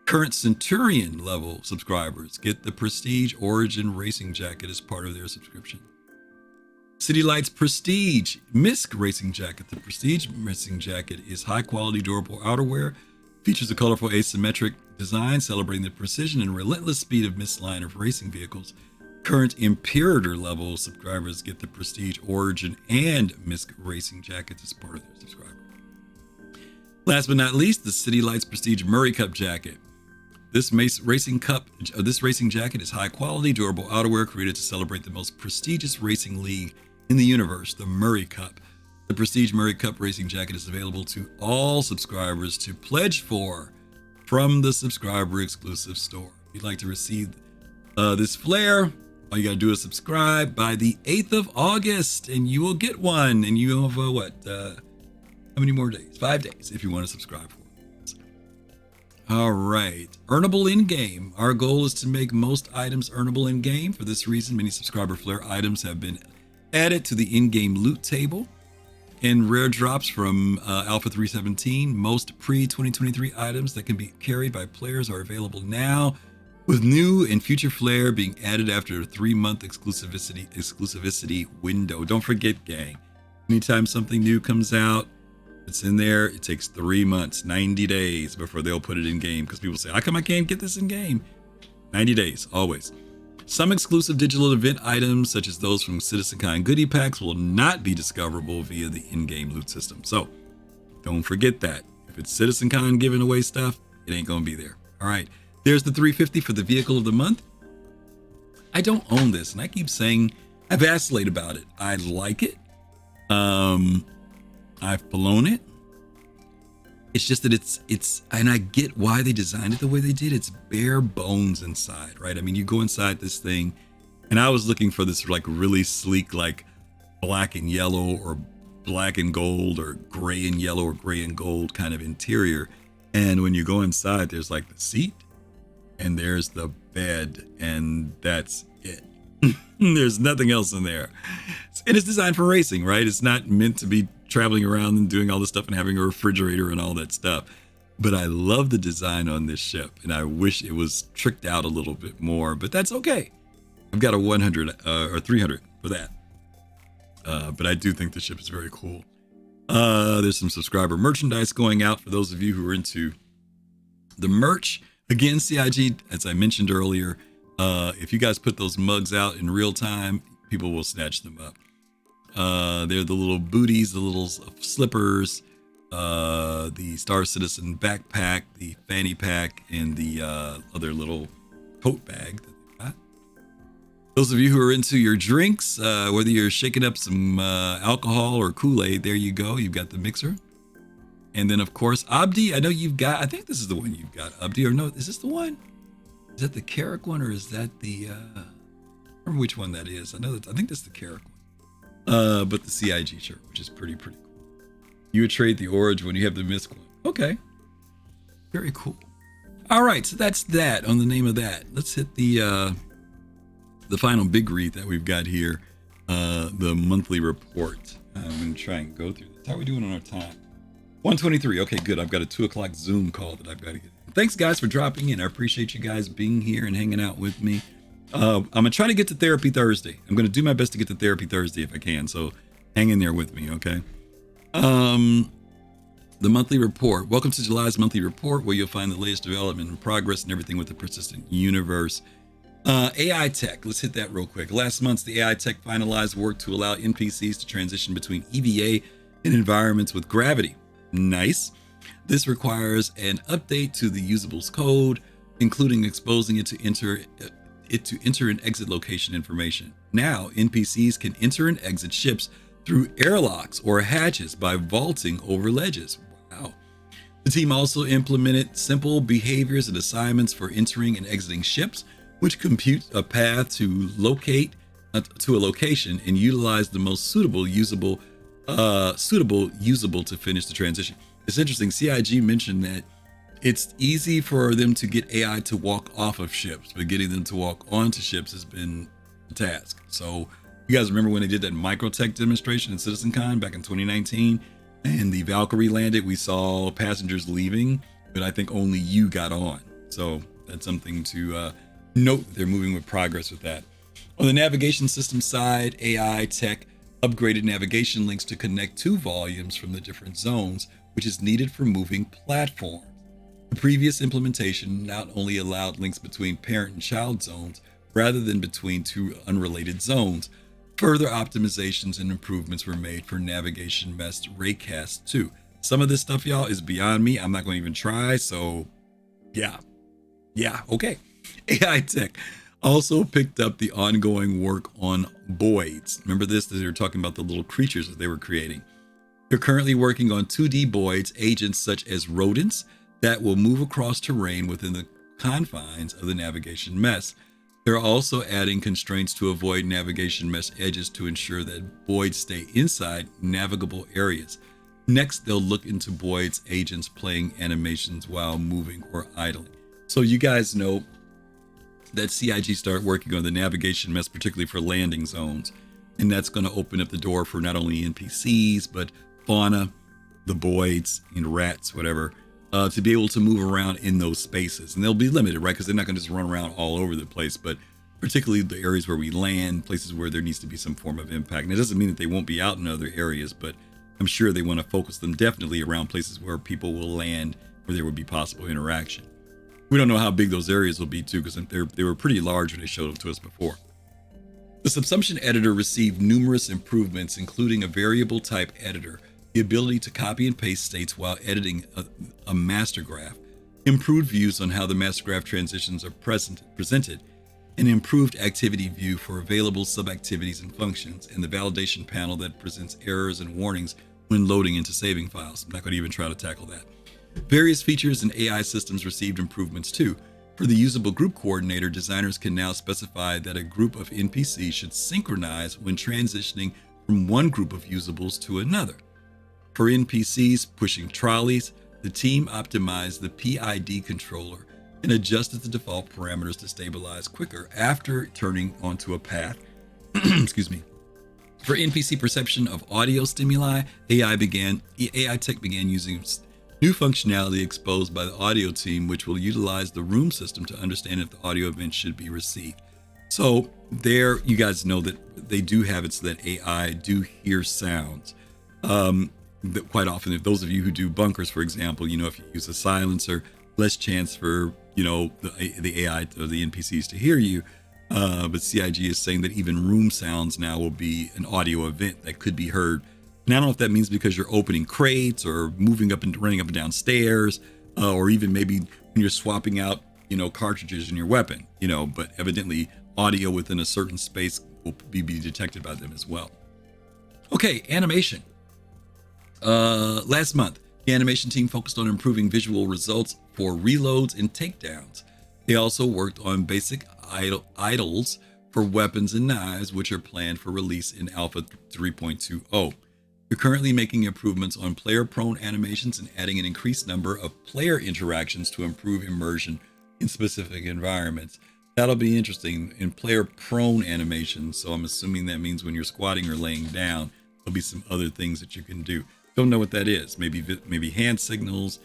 Current Centurion level subscribers get the Prestige Origin Racing Jacket as part of their subscription. City Lights Prestige MISC Racing Jacket. The Prestige Racing Jacket is high quality, durable outerwear, features a colorful asymmetric design celebrating the precision and relentless speed of MISC line of racing vehicles. Current Imperator level subscribers get the Prestige Origin and MISC Racing Jackets as part of their subscriber. Last but not least, the City Lights Prestige Murray Cup Jacket. This racing jacket is high quality, durable outerwear created to celebrate the most prestigious racing league in the universe, the Murray Cup. The Prestige Murray Cup Racing Jacket is available to all subscribers to pledge for from the subscriber exclusive store. If you'd like to receive this flare, All you got to do is subscribe by the 8th of August and you will get one. And you have how many more days? 5 days if you want to subscribe for it. All right. Earnable in-game. Our goal is to make most items earnable in-game. For this reason, many subscriber flare items have been added to the in-game loot table. And rare drops from Alpha 317. Most pre-2023 items that can be carried by players are available now, with new and future flare being added after a 3-month exclusivity window. Don't forget, gang, anytime something new comes out, it's in there, it takes 3 months, 90 days before they'll put it in game, because people say, how come I can't get this in game? 90 days, always. Some exclusive digital event items, such as those from CitizenCon goodie packs, will not be discoverable via the in-game loot system. So don't forget that. If it's CitizenCon giving away stuff, it ain't going to be there. All right. There's the 350 for the vehicle of the month. I don't own this, and I keep saying I vacillate about it. I like it. I've blown it. It's just that it's, and I get why they designed it the way they did. It's bare bones inside, right? I mean, you go inside this thing, and I was looking for this like really sleek, like black and yellow or black and gold or gray and yellow or gray and gold kind of interior. And when you go inside, there's like the seat and there's the bed, and that's it. There's nothing else in there. And it's designed for racing, right? It's not meant to be traveling around and doing all this stuff and having a refrigerator and all that stuff. But I love the design on this ship, and I wish it was tricked out a little bit more, but that's okay. I've got a 100 or 300 for that. But I do think the ship is very cool. There's some subscriber merchandise going out for those of you who are into the merch. Again, CIG, as I mentioned earlier, if you guys put those mugs out in real time, people will snatch them up. They're the little booties, the little slippers, the Star Citizen backpack, the fanny pack, and the other little tote bag that they got. Those of you who are into your drinks, whether you're shaking up some alcohol or Kool-Aid, there you go. You've got the mixer. And then, of course, Abdi, I know you've got, I think this is the one you've got, Abdi, or no, is this the one? Is that the Carrick one, or is that the, I don't remember which one that is. I think that's the Carrick one. But the CIG shirt, which is pretty cool. You would trade the Orange when you have the Mist one. Okay. Very cool. All right, so that's that on the name of that. Let's hit the final big read that we've got here, the monthly report. I'm going to try and go through this. How are we doing on our time? 1:23. Okay, good. I've got a 2 o'clock Zoom call that I've got to get. Thanks, guys, for dropping in. I appreciate you guys being here and hanging out with me. I'm going to try to get to Therapy Thursday. I'm going to do my best to get to Therapy Thursday if I can. So hang in there with me, okay? The monthly report. Welcome to July's monthly report, where you'll find the latest development and progress and everything with the persistent universe. AI tech. Let's hit that real quick. Last month, the AI tech finalized work to allow NPCs to transition between EVA and environments with gravity. Nice. This requires an update to the usables code, including exposing it to enter and exit location information. Now, NPCs can enter and exit ships through airlocks or hatches by vaulting over ledges. Wow. The team also implemented simple behaviors and assignments for entering and exiting ships, which compute a path to locate to a location and utilize the most suitable usable to finish the transition. It's interesting. CIG mentioned that it's easy for them to get AI to walk off of ships, but getting them to walk onto ships has been a task. So you guys remember when they did that microtech demonstration in CitizenCon back in 2019 and the Valkyrie landed, we saw passengers leaving, but I think only you got on. So that's something to note. They're moving with progress with that. On the navigation system side, AI tech upgraded navigation links to connect two volumes from the different zones, which is needed for moving platforms. The previous implementation not only allowed links between parent and child zones, rather than between two unrelated zones. Further optimizations and improvements were made for navigation mesh raycast 2. Some of this stuff, y'all, is beyond me. I'm not going to even try. So yeah, okay. AI tech also picked up the ongoing work on Boids. Remember this? They were talking about the little creatures that they were creating. They're currently working on 2D Boids, agents such as rodents that will move across terrain within the confines of the navigation mesh. They're also adding constraints to avoid navigation mesh edges to ensure that voids stay inside navigable areas. Next, they'll look into voids agents playing animations while moving or idling. So you guys know that CIG started working on the navigation mesh, particularly for landing zones. And that's going to open up the door for not only NPCs, but fauna, the voids, rats, whatever, to be able to move around in those spaces. And they'll be limited, right? Because they're not going to just run around all over the place, but particularly the areas where we land, places where there needs to be some form of impact. And it doesn't mean that they won't be out in other areas, but I'm sure they want to focus them definitely around places where people will land, where there would be possible interaction. We don't know how big those areas will be too, because they were pretty large when they showed them to us before. The subsumption editor received numerous improvements, including a variable type editor, the ability to copy and paste states while editing a master graph, improved views on how the master graph transitions are presented, an improved activity view for available subactivities and functions, and the validation panel that presents errors and warnings when loading into saving files. I'm not going to even try to tackle that. Various features and AI systems received improvements too. For the usable group coordinator, designers can now specify that a group of NPCs should synchronize when transitioning from one group of usables to another. For NPCs pushing trolleys, the team optimized the PID controller and adjusted the default parameters to stabilize quicker after turning onto a path. Excuse me. For NPC perception of audio stimuli, AI tech began using new functionality exposed by the audio team, which will utilize the room system to understand if the audio event should be received. So there, you guys know that they do have it so that AI do hear sounds. That quite often, if those of you who do bunkers, for example, if you use a silencer, less chance for the AI or the NPCs to hear you. But CIG is saying that even room sounds now will be an audio event that could be heard. And I don't know if that means because you're opening crates or moving up and running up and down stairs, or even maybe when you're swapping out, cartridges in your weapon, but evidently audio within a certain space will be detected by them as well. Okay, animation. Last month, the animation team focused on improving visual results for reloads and takedowns. They also worked on basic idles for weapons and knives, which are planned for release in Alpha 3.20. We're currently making improvements on player-prone animations and adding an increased number of player interactions to improve immersion in specific environments. That'll be interesting in player-prone animations, so I'm assuming that means when you're squatting or laying down, there'll be some other things that you can do. Don't know what that is. Maybe hand signals.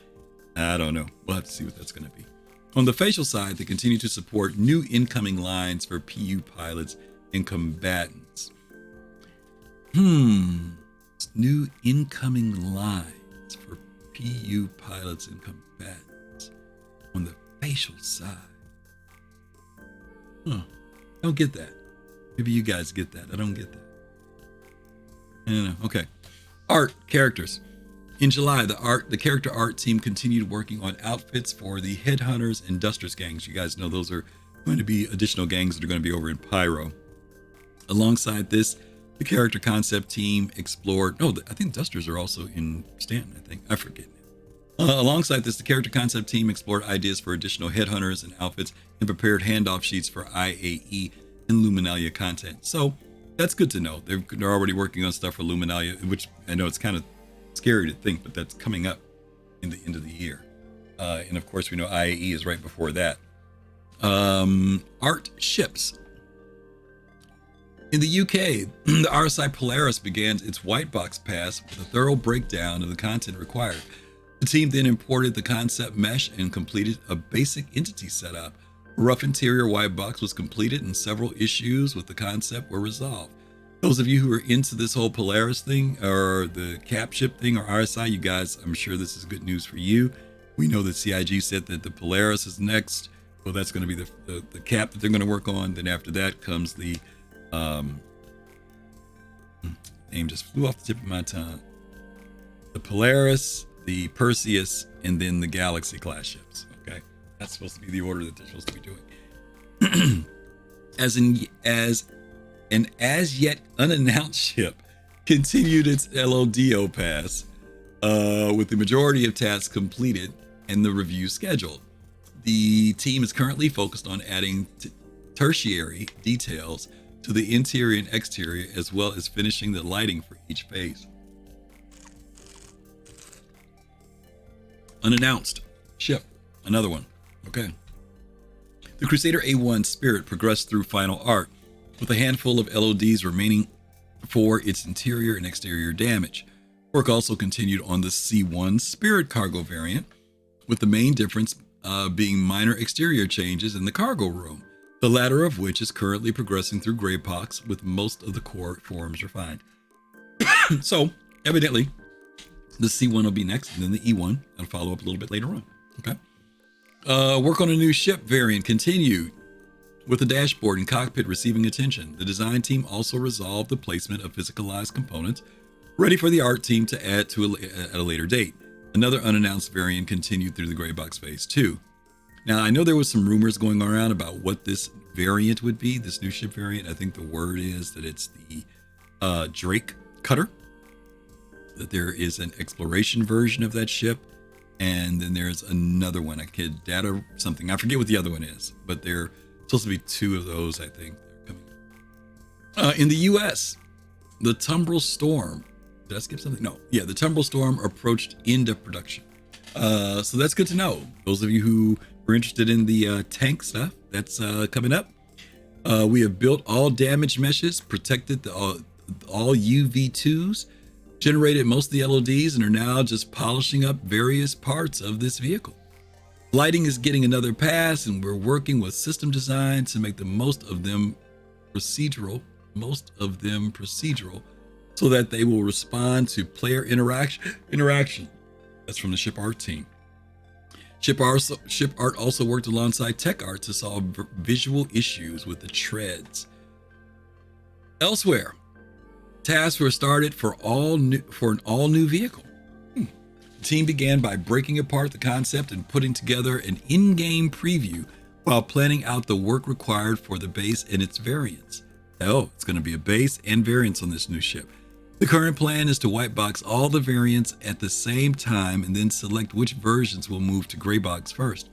I don't know. We'll have to see what that's going to be. On the facial side, they continue to support new incoming lines for PU pilots and combatants. New incoming lines for PU pilots and combatants on the facial side. Don't get that. Maybe you guys get that. I don't get that. I don't know. Okay. Art, characters. In July, the character art team continued working on outfits for the Headhunters and Dusters gangs. You guys know those are going to be additional gangs that are going to be over in Pyro. Alongside this, the character concept team explored. I think Dusters are also in Stanton. I forget now. Alongside this, the character concept team explored ideas for additional Headhunters and outfits and prepared handoff sheets for IAE and Luminalia content. So that's good to know. They're already working on stuff for Luminalia, which I know it's kind of scary to think, but that's coming up in the end of the year. And of course, we know IAE is right before that. Art ships. In the UK, the RSI Polaris began its white box pass with a thorough breakdown of the content required. The team then imported the concept mesh and completed a basic entity setup. A rough interior white box was completed and several issues with the concept were resolved. Those of you who are into this whole Polaris thing or the cap ship thing or RSI, you guys, I'm sure this is good news for you. We know that CIG said that the Polaris is next. Well, that's going to be the cap that they're going to work on. Then after that comes the name just flew off the tip of my tongue. The Polaris, the Perseus, and then the Galaxy class ships. Okay, that's supposed to be the order that they're supposed to be doing. An as yet unannounced ship continued its LODO pass with the majority of tasks completed and the review scheduled. The team is currently focused on adding tertiary details to the interior and exterior, as well as finishing the lighting for each phase. Unannounced ship, another one. Okay. The Crusader A1 Spirit progressed through final art, with a handful of LODs remaining for its interior and exterior damage. Work also continued on the C1 Spirit cargo variant, with the main difference being minor exterior changes in the cargo room, the latter of which is currently progressing through gray box with most of the core forms refined. So, evidently, the C1 will be next, and then the E1. I'll follow up a little bit later on. Okay. Work on a new ship variant continued, with the dashboard and cockpit receiving attention. The design team also resolved the placement of physicalized components, ready for the art team to add to at a later date. Another unannounced variant continued through the gray box phase 2. Now, I know there was some rumors going around about what this variant would be, this new ship variant. I think the word is that it's the Drake Cutter, that there is an exploration version of that ship, and then there's another one, I forget what the other one is, but there are supposed to be two of those, I think. They're coming. In the US, the Tumbrel Storm, did I skip something? No. Yeah, the Tumbrel Storm approached end of production. So that's good to know. Those of you who were interested in the tank stuff, that's coming up. We have built all damage meshes, protected all UV2s, generated most of the LODs, and are now just polishing up various parts of this vehicle. Lighting is getting another pass, and we're working with system design to make the most of them procedural, so that they will respond to player interaction. That's from the ship art team. Ship art also worked alongside tech art to solve visual issues with the treads. Elsewhere, tasks were started for an all-new vehicle. The team began by breaking apart the concept and putting together an in-game preview while planning out the work required for the base and its variants. Oh, it's going to be a base and variants on this new ship. The current plan is to white box all the variants at the same time and then select which versions will move to gray box first.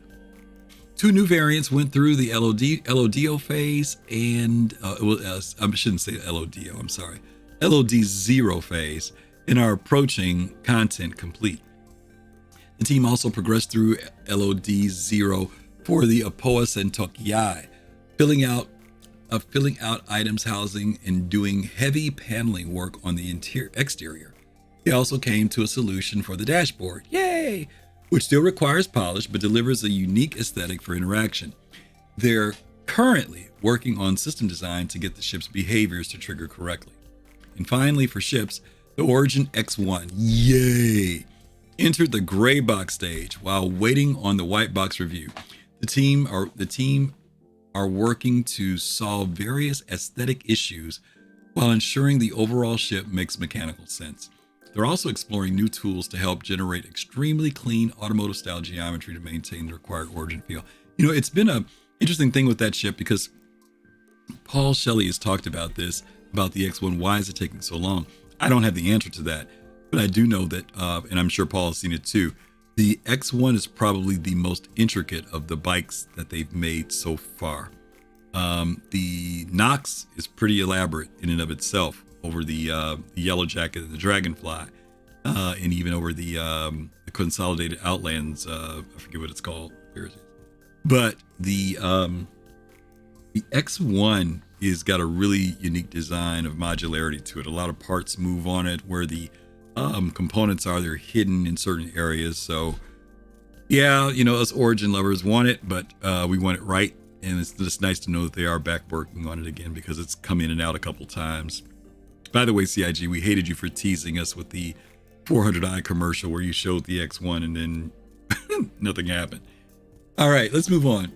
2 new variants went through the LODO phase and, I shouldn't say LODO, I'm sorry, LOD0 phase, and are approaching content complete. The team also progressed through LOD0 for the Apoa Sentokiai, filling out items housing and doing heavy paneling work on the exterior. They also came to a solution for the dashboard, yay, which still requires polish but delivers a unique aesthetic for interaction. They're currently working on system design to get the ship's behaviors to trigger correctly. And finally, for ships, the Origin X1, yay, entered the gray box stage while waiting on the white box review. The team are working to solve various aesthetic issues while ensuring the overall ship makes mechanical sense. They're also exploring new tools to help generate extremely clean automotive style geometry to maintain the required Origin feel. You know, it's been an interesting thing with that ship because Paul Shelley has talked about this, about the X1. Why is it taking so long? I don't have the answer to that, but I do know that, and I'm sure Paul has seen it too, the X1 is probably the most intricate of the bikes that they've made so far. The Nox is pretty elaborate in and of itself over the Yellow Jacket and the Dragonfly, and even over the Consolidated Outlands. I forget what it's called. But the X1 is got a really unique design of modularity to it. A lot of parts move on it where the components are, they're hidden in certain areas. So yeah, you know, us Origin lovers want it, but we want it right. And it's just nice to know that they are back working on it again because it's come in and out a couple times. By the way, CIG, we hated you for teasing us with the 400i commercial where you showed the X1 and then nothing happened. All right, let's move on.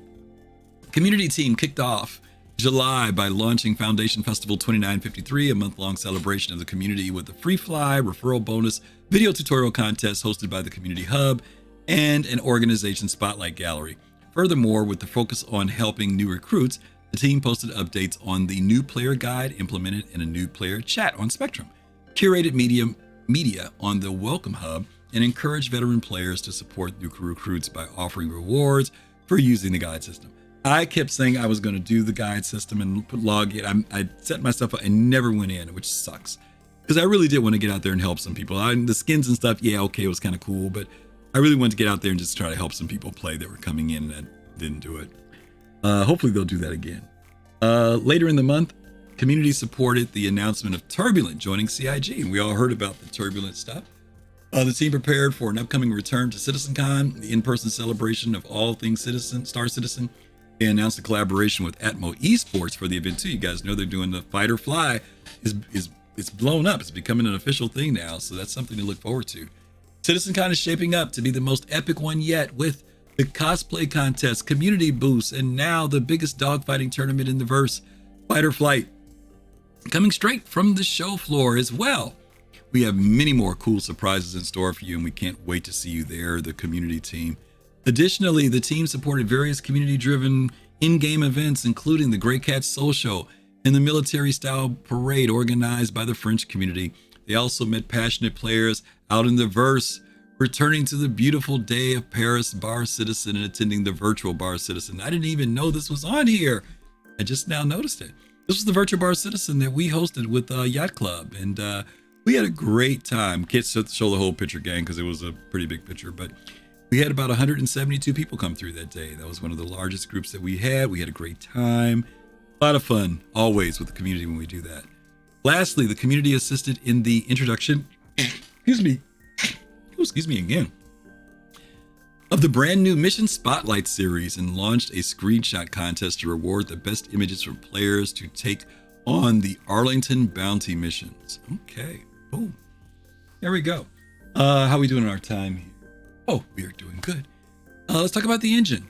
Community team kicked off July by launching Foundation Festival 2953, a month-long celebration of the community with a free fly, referral bonus, video tutorial contest hosted by the Community Hub, and an organization spotlight gallery. Furthermore, with the focus on helping new recruits, the team posted updates on the new player guide implemented in a new player chat on Spectrum, curated media on the Welcome Hub, and encouraged veteran players to support new recruits by offering rewards for using the guide system. I kept saying I was going to do the guide system and log in. I set myself up and never went in, which sucks. Because I really did want to get out there and help some people. The skins and stuff, yeah, okay, it was kind of cool. But I really wanted to get out there and just try to help some people play that were coming in and I didn't do it. Hopefully they'll do that again. Later in the month, community supported the announcement of Turbulent joining CIG. And we all heard about the Turbulent stuff. The team prepared for an upcoming return to CitizenCon, the in-person celebration of all things Star Citizen. They announced a collaboration with Atmo Esports for the event too. You guys know they're doing the Fight or Fly. It's blown up. It's becoming an official thing now, so that's something to look forward to. CitizenCon is shaping up to be the most epic one yet, with the cosplay contest, community boosts, and now the biggest dogfighting tournament in the verse, Fight or Flight, coming straight from the show floor as well. We have many more cool surprises in store for you, and we can't wait to see you there, the community team. Additionally, the team supported various community-driven in-game events, including the Grey Cat Soul Show and the military-style parade organized by the French community. They also met passionate players out in the verse, returning to the beautiful day of Paris Bar Citizen and attending the virtual Bar Citizen. I didn't even know this was on here. I just now noticed it. This was the virtual Bar Citizen that we hosted with Yacht Club, and we had a great time. Can't show the whole picture, gang, because it was a pretty big picture, but we had about 172 people come through that day. That was one of the largest groups that we had. We had a great time. A lot of fun, always, with the community when we do that. Lastly, the community assisted in the introduction, excuse me again, of the brand new Mission Spotlight series and launched a screenshot contest to reward the best images from players to take on the Arlington Bounty missions. Okay, boom. There we go. How are we doing in our time here? Oh, we are doing good. Let's talk about the engine.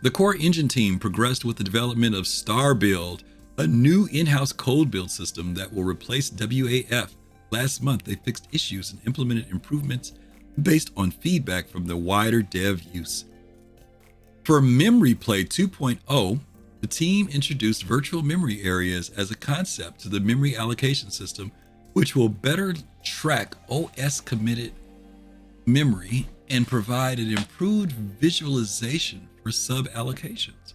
The core engine team progressed with the development of Star Build, a new in-house code build system that will replace WAF. Last month, they fixed issues and implemented improvements based on feedback from the wider dev use. For Memory Play 2.0, the team introduced virtual memory areas as a concept to the memory allocation system, which will better track OS committed memory and provide an improved visualization for sub-allocations.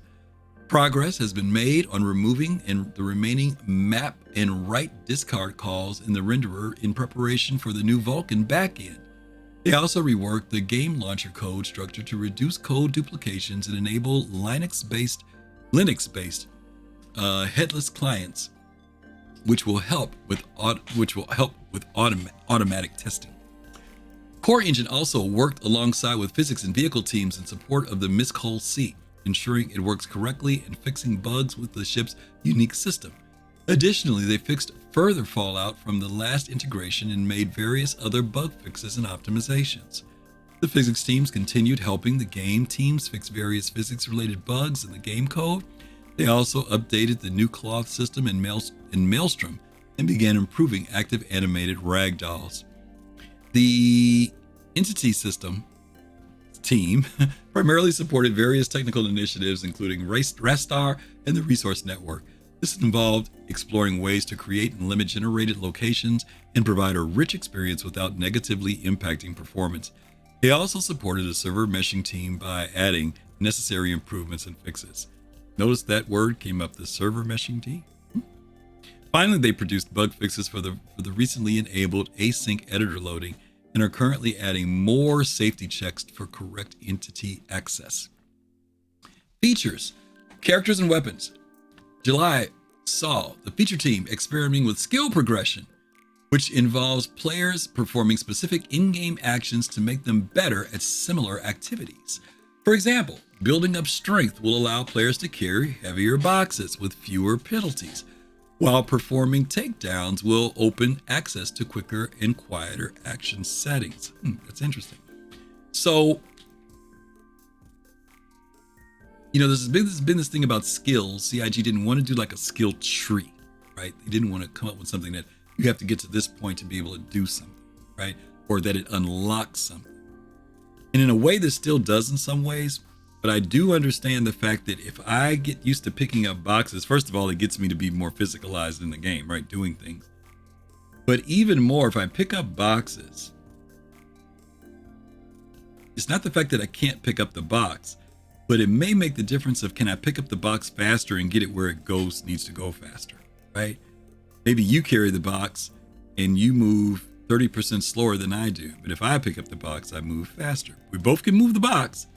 Progress has been made on removing the remaining map and write discard calls in the renderer in preparation for the new Vulkan backend. They also reworked the game launcher code structure to reduce code duplications and enable Linux-based headless clients, which will help with automatic testing. Core Engine also worked alongside with physics and vehicle teams in support of the Misk Hull C, ensuring it works correctly and fixing bugs with the ship's unique system. Additionally, they fixed further fallout from the last integration and made various other bug fixes and optimizations. The physics teams continued helping the game teams fix various physics-related bugs in the game code. They also updated the new cloth system in Maelstrom and began improving active animated ragdolls. The entity system team primarily supported various technical initiatives, including Rastar and the Resource Network. This involved exploring ways to create and limit generated locations and provide a rich experience without negatively impacting performance. They also supported a server meshing team by adding necessary improvements and fixes. Notice that word came up, the server meshing team. Finally, they produced bug fixes for the recently enabled async editor loading and are currently adding more safety checks for correct entity access. Features, characters and weapons. July saw the feature team experimenting with skill progression, which involves players performing specific in-game actions to make them better at similar activities. For example, building up strength will allow players to carry heavier boxes with fewer penalties, while performing takedowns will open access to quicker and quieter action settings. That's interesting. So, there's been this thing about skills. CIG didn't want to do like a skill tree, right? They didn't want to come up with something that you have to get to this point to be able to do something, right? Or that it unlocks something. And in a way, this still does in some ways. But I do understand the fact that if I get used to picking up boxes, first of all, it gets me to be more physicalized in the game, right? Doing things. But even more, if I pick up boxes, it's not the fact that I can't pick up the box. but it may make the difference of, can I pick up the box faster and get it where it needs to go faster, right? Maybe you carry the box and you move 30% slower than I do. But if I pick up the box, I move faster. We both can move the box.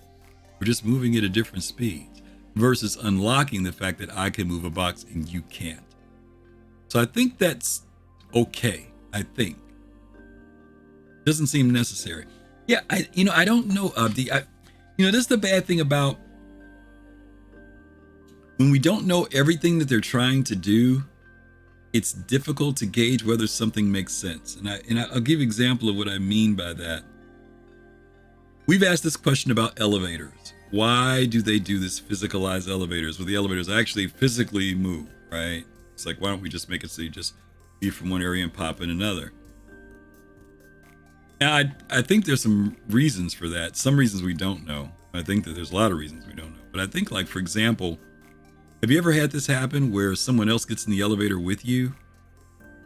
We're just moving at a different speed, versus unlocking the fact that I can move a box and you can't. So I think that's okay. I think. Doesn't seem necessary. Yeah, I don't know, Abdi. This is the bad thing about when we don't know everything that they're trying to do. It's difficult to gauge whether something makes sense. And I'll give an example of what I mean by that. We've asked this question about elevators. Why do they do this physicalized elevators where the elevators actually physically move, right? It's like, why don't we just make it so you just leave from one area and pop in another? Now, I think there's some reasons for that. Some reasons we don't know. I think that there's a lot of reasons we don't know. But I think, like, for example, have you ever had this happen where someone else gets in the elevator with you?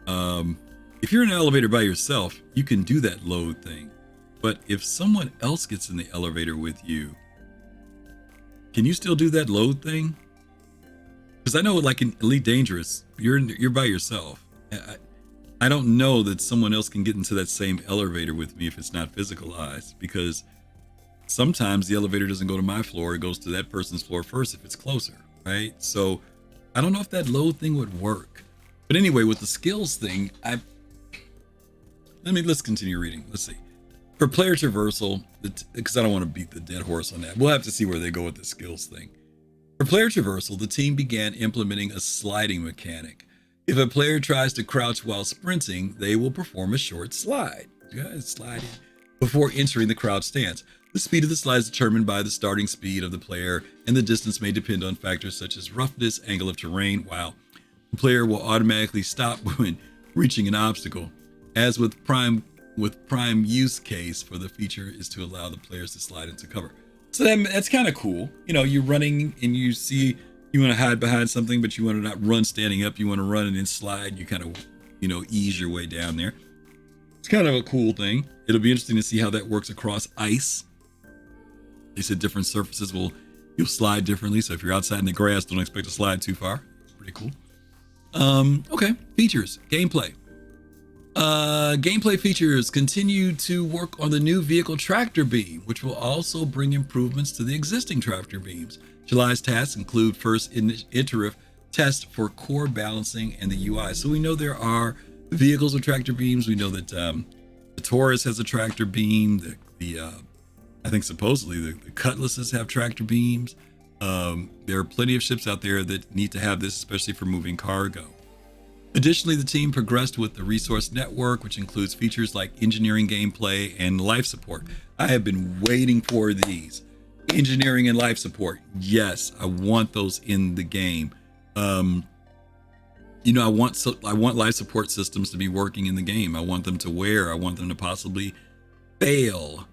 If you're in an elevator by yourself, you can do that load thing. But if someone else gets in the elevator with you, can you still do that load thing? Because I know, like in Elite Dangerous, you're by yourself. I don't know that someone else can get into that same elevator with me if it's not physicalized, because sometimes the elevator doesn't go to my floor, it goes to that person's floor first if it's closer. Right? So I don't know if that load thing would work. But anyway, with the skills thing, let's continue reading. Let's see. For player traversal, because I don't want to beat the dead horse on that. We'll have to see where they go with the skills thing. For player traversal, the team began implementing a sliding mechanic. If a player tries to crouch while sprinting, they will perform a short slide. Sliding before entering the crouch stance. The speed of the slide is determined by the starting speed of the player, and the distance may depend on factors such as roughness, angle of terrain. Wow. The player will automatically stop when reaching an obstacle. As with prime use case for the feature is to allow the players to slide into cover. So that's kind of cool. You're running and you see you want to hide behind something, but you want to not run standing up. You want to run and then slide. You kind of, ease your way down there. It's kind of a cool thing. It'll be interesting to see how that works across ice. They said different surfaces you'll slide differently. So if you're outside in the grass, don't expect to slide too far. Pretty cool. Okay. Features, gameplay. Gameplay features continue to work on the new vehicle tractor beam, which will also bring improvements to the existing tractor beams. July's tasks include first iterative test for core balancing and the UI. So we know there are vehicles with tractor beams. We know that the Taurus has a tractor beam. I think supposedly the Cutlasses have tractor beams. There are plenty of ships out there that need to have this, especially for moving cargo. Additionally, the team progressed with the resource network, which includes features like engineering gameplay and life support. I have been waiting for these. Engineering and life support. Yes, I want those in the game. I want life support systems to be working in the game. I want them to wear. I want them to possibly fail.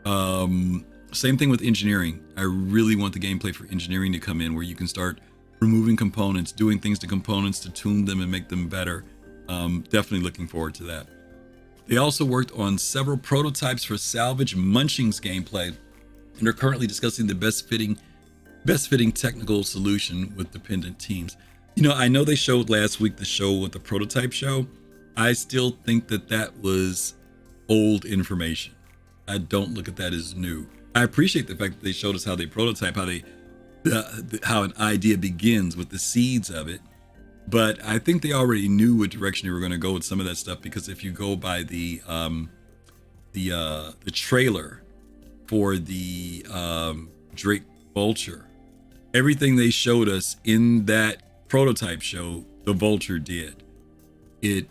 Same thing with engineering. I really want the gameplay for engineering to come in, where you can start removing components, doing things to components to tune them and make them better. Definitely looking forward to that. They also worked on several prototypes for salvage munchings gameplay and are currently discussing the best fitting technical solution with dependent teams. I know they showed last week the show with the prototype show. I still think that was old information. I don't look at that as new. I appreciate the fact that they showed us how they prototype, how an idea begins with the seeds of it. But I think they already knew what direction they were going to go with some of that stuff, because if you go by the trailer for the Drake Vulture, everything they showed us in that prototype show, the Vulture did. It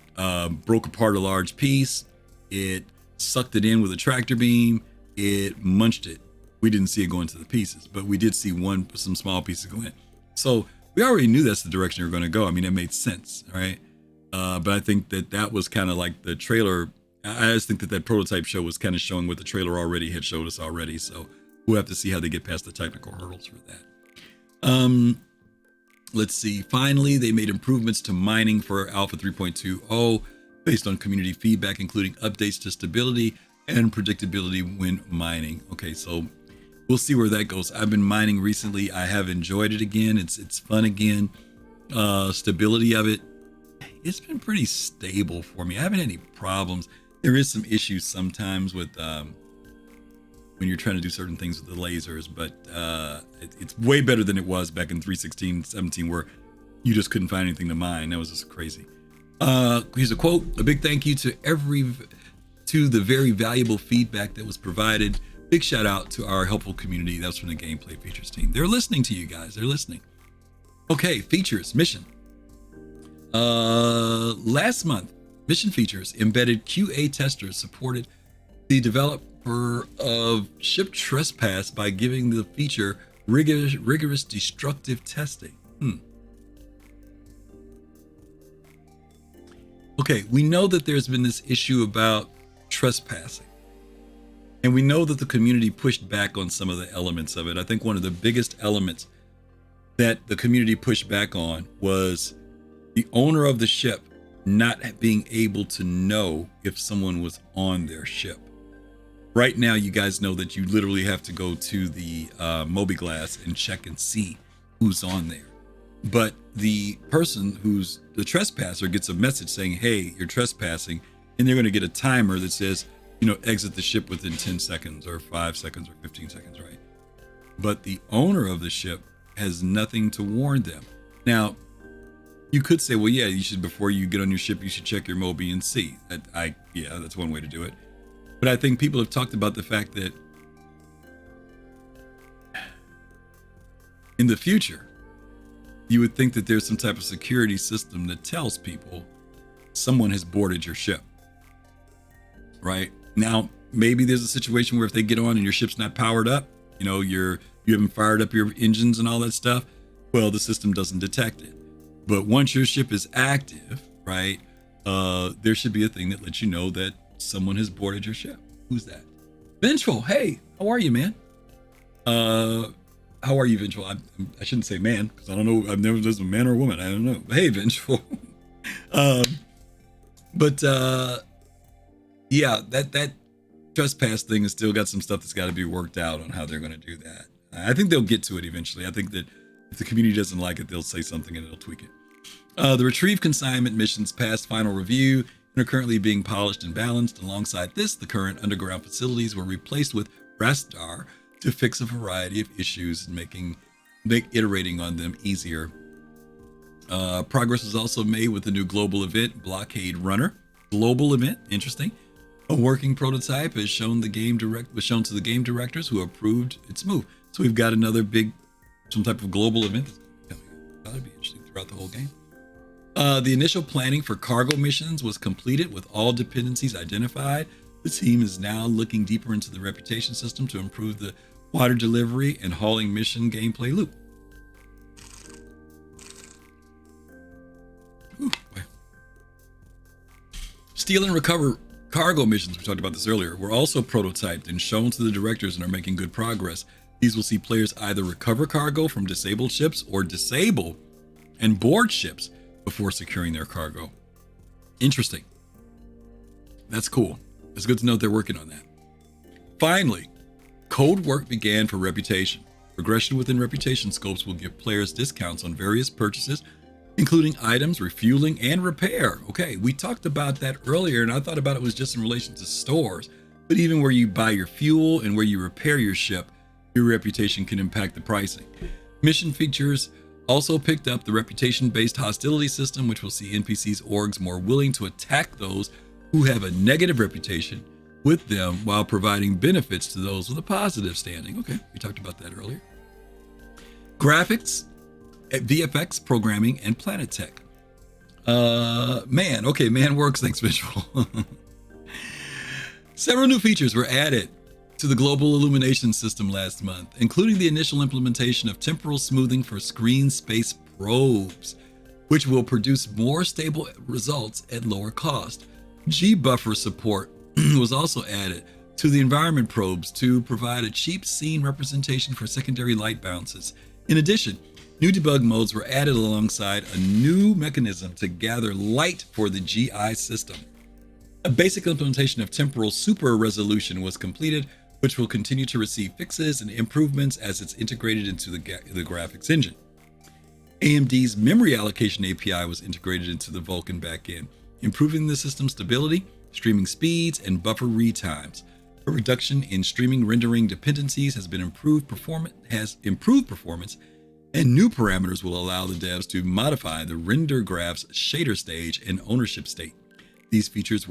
broke apart a large piece. It sucked it in with a tractor beam. It munched it. We didn't see it go into the pieces, but we did see some small pieces go in. So we already knew that's the direction they were going to go. I mean, it made sense, right? But I think that was kind of like the trailer. I just think that prototype show was kind of showing what the trailer already had showed us already. So we'll have to see how they get past the technical hurdles for that. Let's see. Finally, they made improvements to mining for Alpha 3.20 based on community feedback, including updates to stability and predictability when mining. Okay, so we'll see where that goes. I've been mining recently. I have enjoyed it again. It's fun again. Stability of it, it's been pretty stable for me. I haven't had any problems. There is some issues sometimes with when you're trying to do certain things with the lasers, but it's way better than it was back in 3.16, 17, where you just couldn't find anything to mine. That was just crazy. Here's a quote: "A big thank you to the very valuable feedback that was provided. Big shout out to our helpful community." That was from the gameplay features team. They're listening to you guys. They're listening. Okay, features, mission. Last month, mission features embedded QA testers supported the developer of Ship Trespass by giving the feature rigorous destructive testing. Okay, we know that there's been this issue about trespassing. And we know that the community pushed back on some of the elements of it. I think one of the biggest elements that the community pushed back on was the owner of the ship not being able to know if someone was on their ship. Right now, you guys know that you literally have to go to the Mobiglass and check and see who's on there. But the person who's the trespasser gets a message saying, hey, you're trespassing, and they're going to get a timer that says, exit the ship within 10 seconds or 5 seconds or 15 seconds, right? But the owner of the ship has nothing to warn them. Now, you could say, well, yeah, you should, before you get on your ship, you should check your Mobi and see. Yeah, that's one way to do it. But I think people have talked about the fact that in the future, you would think that there's some type of security system that tells people someone has boarded your ship, right? Now, maybe there's a situation where if they get on and your ship's not powered up, you haven't fired up your engines and all that stuff, well, the system doesn't detect it. But once your ship is active, right, there should be a thing that lets you know that someone has boarded your ship. Who's that? Vengeful. Hey, how are you, man? How are you, Vengeful? I shouldn't say man, because I don't know. I've never listened to a man or a woman. I don't know. But hey, Vengeful. Yeah, that trespass thing has still got some stuff that's got to be worked out on how they're going to do that. I think they'll get to it eventually. I think that if the community doesn't like it, they'll say something and it'll tweak it. The retrieve consignment missions passed final review and are currently being polished and balanced. Alongside this, the current underground facilities were replaced with Rastar to fix a variety of issues and make iterating on them easier. Progress was also made with the new global event, Blockade Runner. Global event, interesting. A working prototype was shown to the game directors who approved its move. So we've got another some type of global event that's coming up. That'll be interesting throughout the whole game. The initial planning for cargo missions was completed with all dependencies identified. The team is now looking deeper into the reputation system to improve the water delivery and hauling mission gameplay loop. Steal and recover cargo missions, we talked about this earlier, were also prototyped and shown to the directors and are making good progress. These will see players either recover cargo from disabled ships or disable and board ships before securing their cargo. Interesting. That's cool. It's good to know they're working on that. Finally, code work began for Reputation. Progression within Reputation scopes will give players discounts on various purchases, including items, refueling, and repair. Okay, we talked about that earlier, and I thought about it was just in relation to stores. But even where you buy your fuel and where you repair your ship, your reputation can impact the pricing. Mission features also picked up the reputation-based hostility system, which will see NPCs orgs more willing to attack those who have a negative reputation with them while providing benefits to those with a positive standing. Okay, we talked about that earlier. Graphics, VFX, programming, and planet tech. Man works. Thanks, Visual. Several new features were added to the global illumination system last month, including the initial implementation of temporal smoothing for screen space probes, which will produce more stable results at lower cost. G-buffer support was also added to the environment probes to provide a cheap scene representation for secondary light bounces. In addition, new debug modes were added alongside a new mechanism to gather light for the GI system. A basic implementation of temporal super resolution was completed, which will continue to receive fixes and improvements as it's integrated into the graphics engine. AMD's memory allocation API was integrated into the Vulkan backend, improving the system's stability, streaming speeds, and buffer read times. A reduction in streaming rendering dependencies has improved performance, and new parameters will allow the devs to modify the render graph's shader stage and ownership state. These features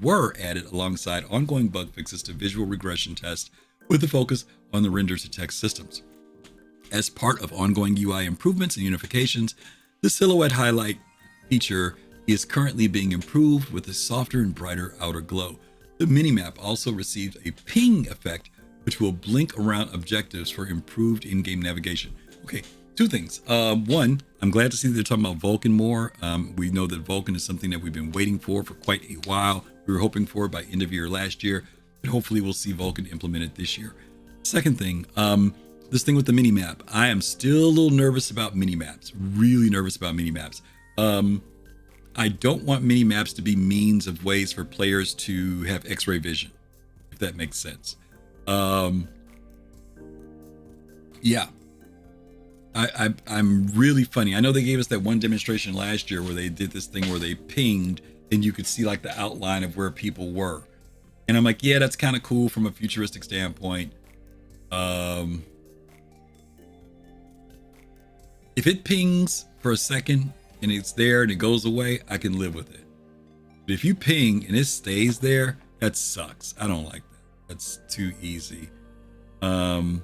were added alongside ongoing bug fixes to visual regression tests with a focus on the render-to-text systems. As part of ongoing UI improvements and unifications, the silhouette highlight feature is currently being improved with a softer and brighter outer glow. The minimap also received a ping effect, which will blink around objectives for improved in-game navigation. Okay, two things. One, I'm glad to see that they're talking about Vulkan more. We know that Vulkan is something that we've been waiting for quite a while. We were hoping for it by end of year last year, but hopefully we'll see Vulkan implemented this year. Second thing, this thing with the minimap. I am still a little nervous about minimaps, really nervous about minimaps. I don't want minimaps to be means of ways for players to have X-ray vision, if that makes sense. Yeah, I'm really funny. I know they gave us that one demonstration last year where they did this thing where they pinged and you could see like the outline of where people were. And I'm like, yeah, that's kind of cool from a futuristic standpoint. If it pings for a second and it's there and it goes away, I can live with it. But if you ping and it stays there, that sucks. I don't like that. That's too easy. And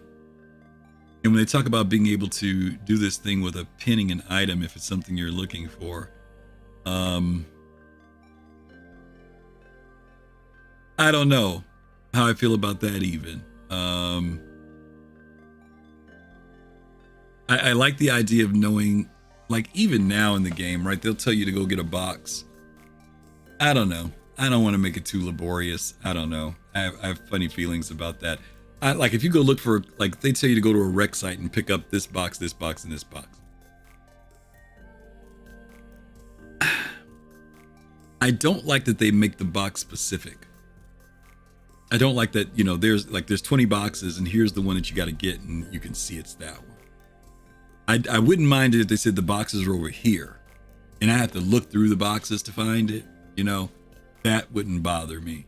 when they talk about being able to do this thing with a pinning an item if it's something you're looking for, I don't know how I feel about that even. I like the idea of knowing, like even now in the game, right? They'll tell you to go get a box. I don't know. I don't want to make it too laborious. I don't know. I have funny feelings about that. Like if you go look for, like they tell you to go to a rec site and pick up this box, and this box. I don't like that they make the box specific. I don't like that, you know, there's 20 boxes and here's the one that you got to get and you can see it's that one. I wouldn't mind it if they said the boxes are over here and I have to look through the boxes to find it, you know, that wouldn't bother me.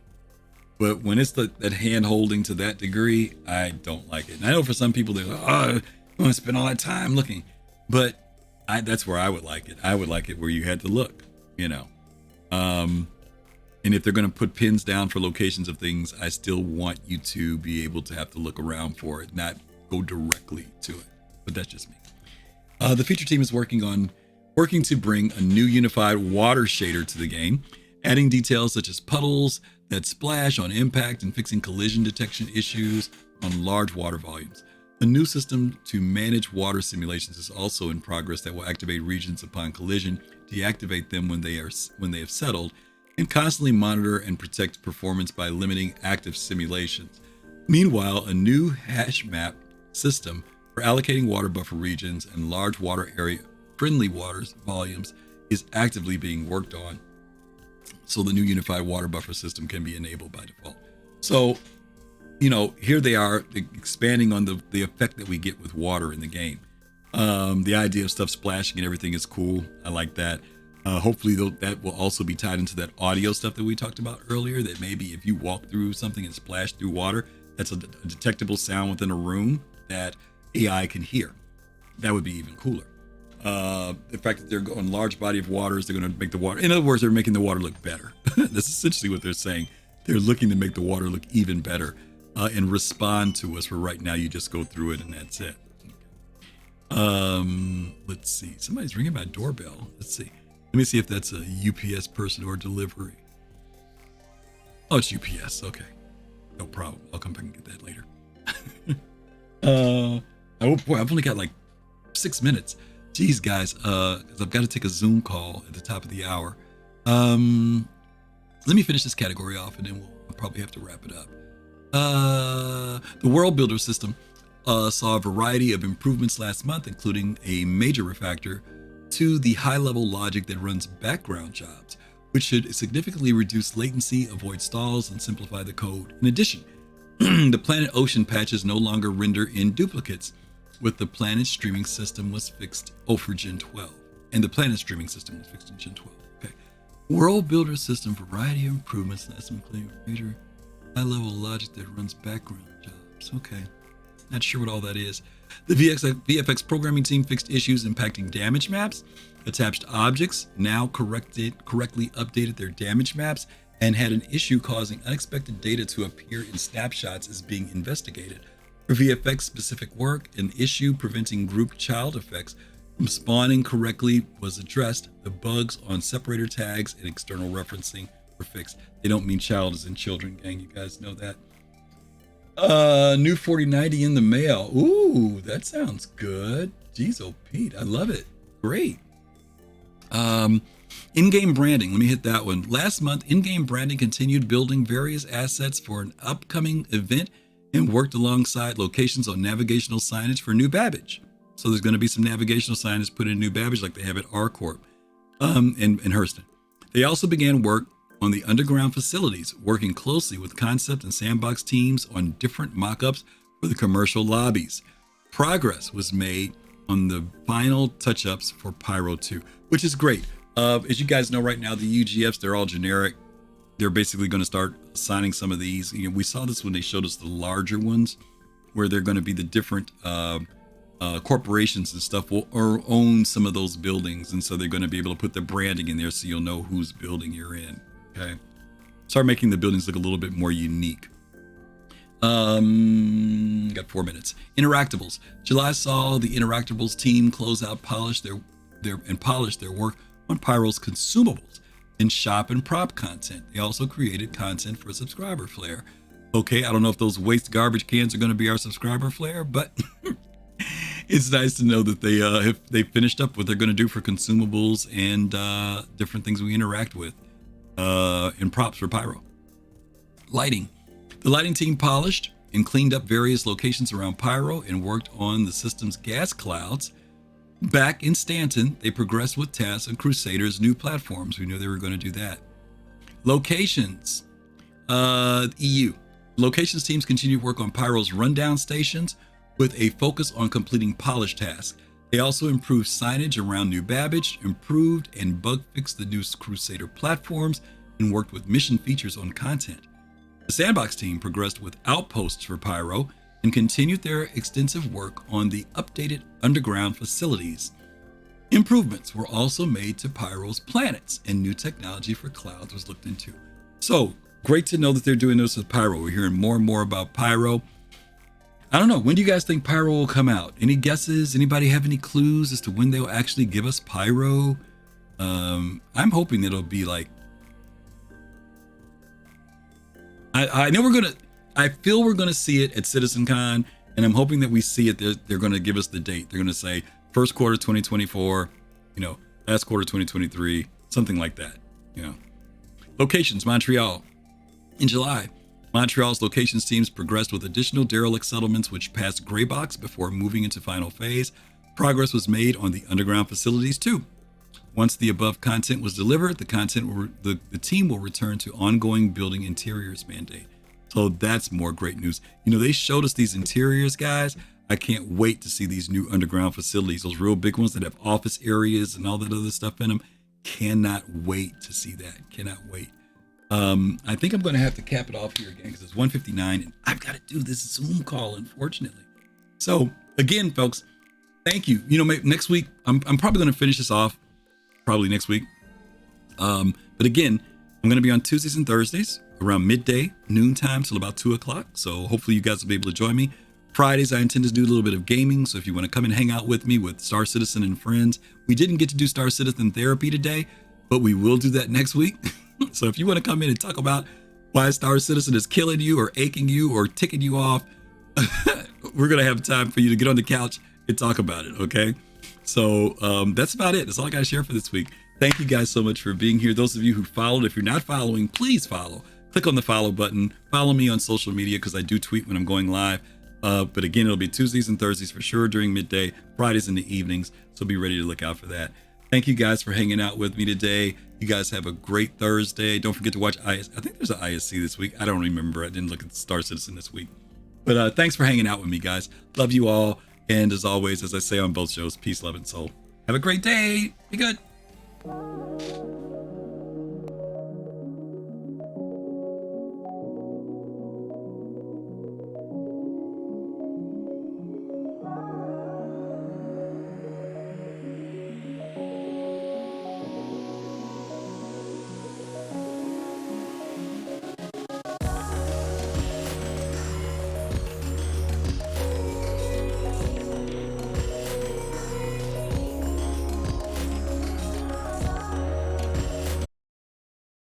But when it's that hand holding to that degree, I don't like it. And I know for some people, they're like, oh, I want to spend all that time looking. But that's where I would like it. I would like it where you had to look, you know. And if they're going to put pins down for locations of things, I still want you to be able to have to look around for it, not go directly to it. But that's just me. The feature team is working to bring a new unified water shader to the game, adding details such as puddles that splash on impact and fixing collision detection issues on large water volumes. A new system to manage water simulations is also in progress that will activate regions upon collision, deactivate them when they have settled, and constantly monitor and protect performance by limiting active simulations. Meanwhile, a new hash map system for allocating water buffer regions and large water area friendly water volumes is actively being worked on, so the new unified water buffer system can be enabled by default. So, you know, here they are expanding on the effect that we get with water in the game. The idea of stuff splashing and everything is cool. I like that. Hopefully that will also be tied into that audio stuff that we talked about earlier, that maybe if you walk through something and splash through water, that's a detectable sound within a room that AI can hear. That would be even cooler. The fact that they're going large body of waters, they're going to make the water, in other words, they're making the water look better. That's essentially what they're saying. They're looking to make the water look even better and respond to us, where right now you just go through it and that's it. Let's see. Somebody's ringing my doorbell. Let's see. Let me see if that's a UPS person or delivery. Oh, it's UPS. Okay. No problem. I'll come back and get that later. Oh boy, I've only got like 6 minutes. Geez, guys, because I've got to take a Zoom call at the top of the hour. Let me finish this category off and then we'll probably have to wrap it up. The World Builder system saw a variety of improvements last month, including a major refactor to the high-level logic that runs background jobs, which should significantly reduce latency, avoid stalls, and simplify the code. In addition, the Planet Ocean patches no longer render in duplicates, with the Planet streaming system was fixed for Gen 12. And the Planet streaming system was fixed in Gen 12. Okay. World Builder system, variety of improvements, last one clear, major high-level logic that runs background jobs. Okay. Not sure what all that is. The VFX programming team fixed issues impacting damage maps. Attached objects now correctly updated their damage maps and had an issue causing unexpected data to appear in snapshots is being investigated. For VFX specific work, an issue preventing group child effects from spawning correctly was addressed. The bugs on separator tags and external referencing were fixed. They don't mean child as in children, gang. You guys know that. New 4090 in the mail. Ooh, that sounds good. Jeez, oh Pete, I love it. Great. In-game branding. Let me hit that one. Last month, in-game branding continued building various assets for an upcoming event and worked alongside locations on navigational signage for New Babbage. So there's going to be some navigational signage put in New Babbage like they have at R-Corp in Hurston. They also began work on the underground facilities, working closely with concept and sandbox teams on different mock-ups for the commercial lobbies. Progress was made on the final touch-ups for Pyro 2, which is great. As you guys know right now, the UGFs, they're all generic. They're basically going to start assigning some of these. You know, we saw this when they showed us the larger ones, where they're going to be the different corporations and stuff will own some of those buildings. And so they're going to be able to put the branding in there so you'll know whose building you're in. Okay. Start making the buildings look a little bit more unique. Got 4 minutes. Interactables. July saw the Interactables team close out, polish their work on Pyro's consumables and shop and prop content. They also created content for subscriber flare. Okay, I don't know if those waste garbage cans are going to be our subscriber flare, but it's nice to know that they finished up what they're going to do for consumables and different things we interact with in props for Pyro. Lighting. The lighting team polished and cleaned up various locations around Pyro and worked on the system's gas clouds. Back in Stanton, they progressed with tasks and Crusader's new platforms. We knew they were going to do that. Locations. EU. Locations teams continued work on Pyro's rundown stations with a focus on completing polish tasks. They also improved signage around New Babbage, improved and bug fixed the new Crusader platforms, and worked with mission features on content. The Sandbox team progressed with outposts for Pyro and continued their extensive work on the updated underground facilities. Improvements were also made to Pyro's planets, and new technology for clouds was looked into. So, great to know that they're doing this with Pyro. We're hearing more and more about Pyro. I don't know, when do you guys think Pyro will come out? Any guesses? Anybody have any clues as to when they'll actually give us Pyro? I'm hoping it'll be like, I know I feel we're gonna see it at CitizenCon, and I'm hoping that we see it. They're gonna give us the date. They're gonna say first quarter 2024, last quarter 2023, something like that. Locations, Montreal. In July, Montreal's locations teams progressed with additional derelict settlements which passed gray box before moving into final phase. Progress was made on the underground facilities too. Once the above content was delivered, the team will return to ongoing building interiors mandate. So that's more great news. They showed us these interiors, guys. I can't wait to see these new underground facilities, those real big ones that have office areas and all that other stuff in them. Cannot wait to see that. Cannot wait. I think I'm going to have to cap it off here again because it's 1:59 and I've got to do this Zoom call, unfortunately. So again, folks, thank you. Next week, I'm probably going to finish this off probably next week. But again, I'm going to be on Tuesdays and Thursdays around midday, noontime till about 2 o'clock. So hopefully you guys will be able to join me. Fridays, I intend to do a little bit of gaming. So if you want to come and hang out with me with Star Citizen and friends, we didn't get to do Star Citizen therapy today, but we will do that next week. So if you want to come in and talk about why Star Citizen is killing you or aching you or ticking you off, we're going to have time for you to get on the couch and talk about it. Okay. So that's about it. That's all I got to share for this week. Thank you guys so much for being here. Those of you who followed, if you're not following, please follow. Click on the follow button. Follow me on social media because I do tweet when I'm going live. But again, it'll be Tuesdays and Thursdays for sure during midday, Fridays in the evenings. So be ready to look out for that. Thank you guys for hanging out with me today. You guys have a great Thursday. Don't forget to watch IS. I think there's an ISC this week. I don't remember. I didn't look at Star Citizen this week. But thanks for hanging out with me, guys. Love you all. And as always, as I say on both shows, peace, love, and soul. Have a great day. Be good.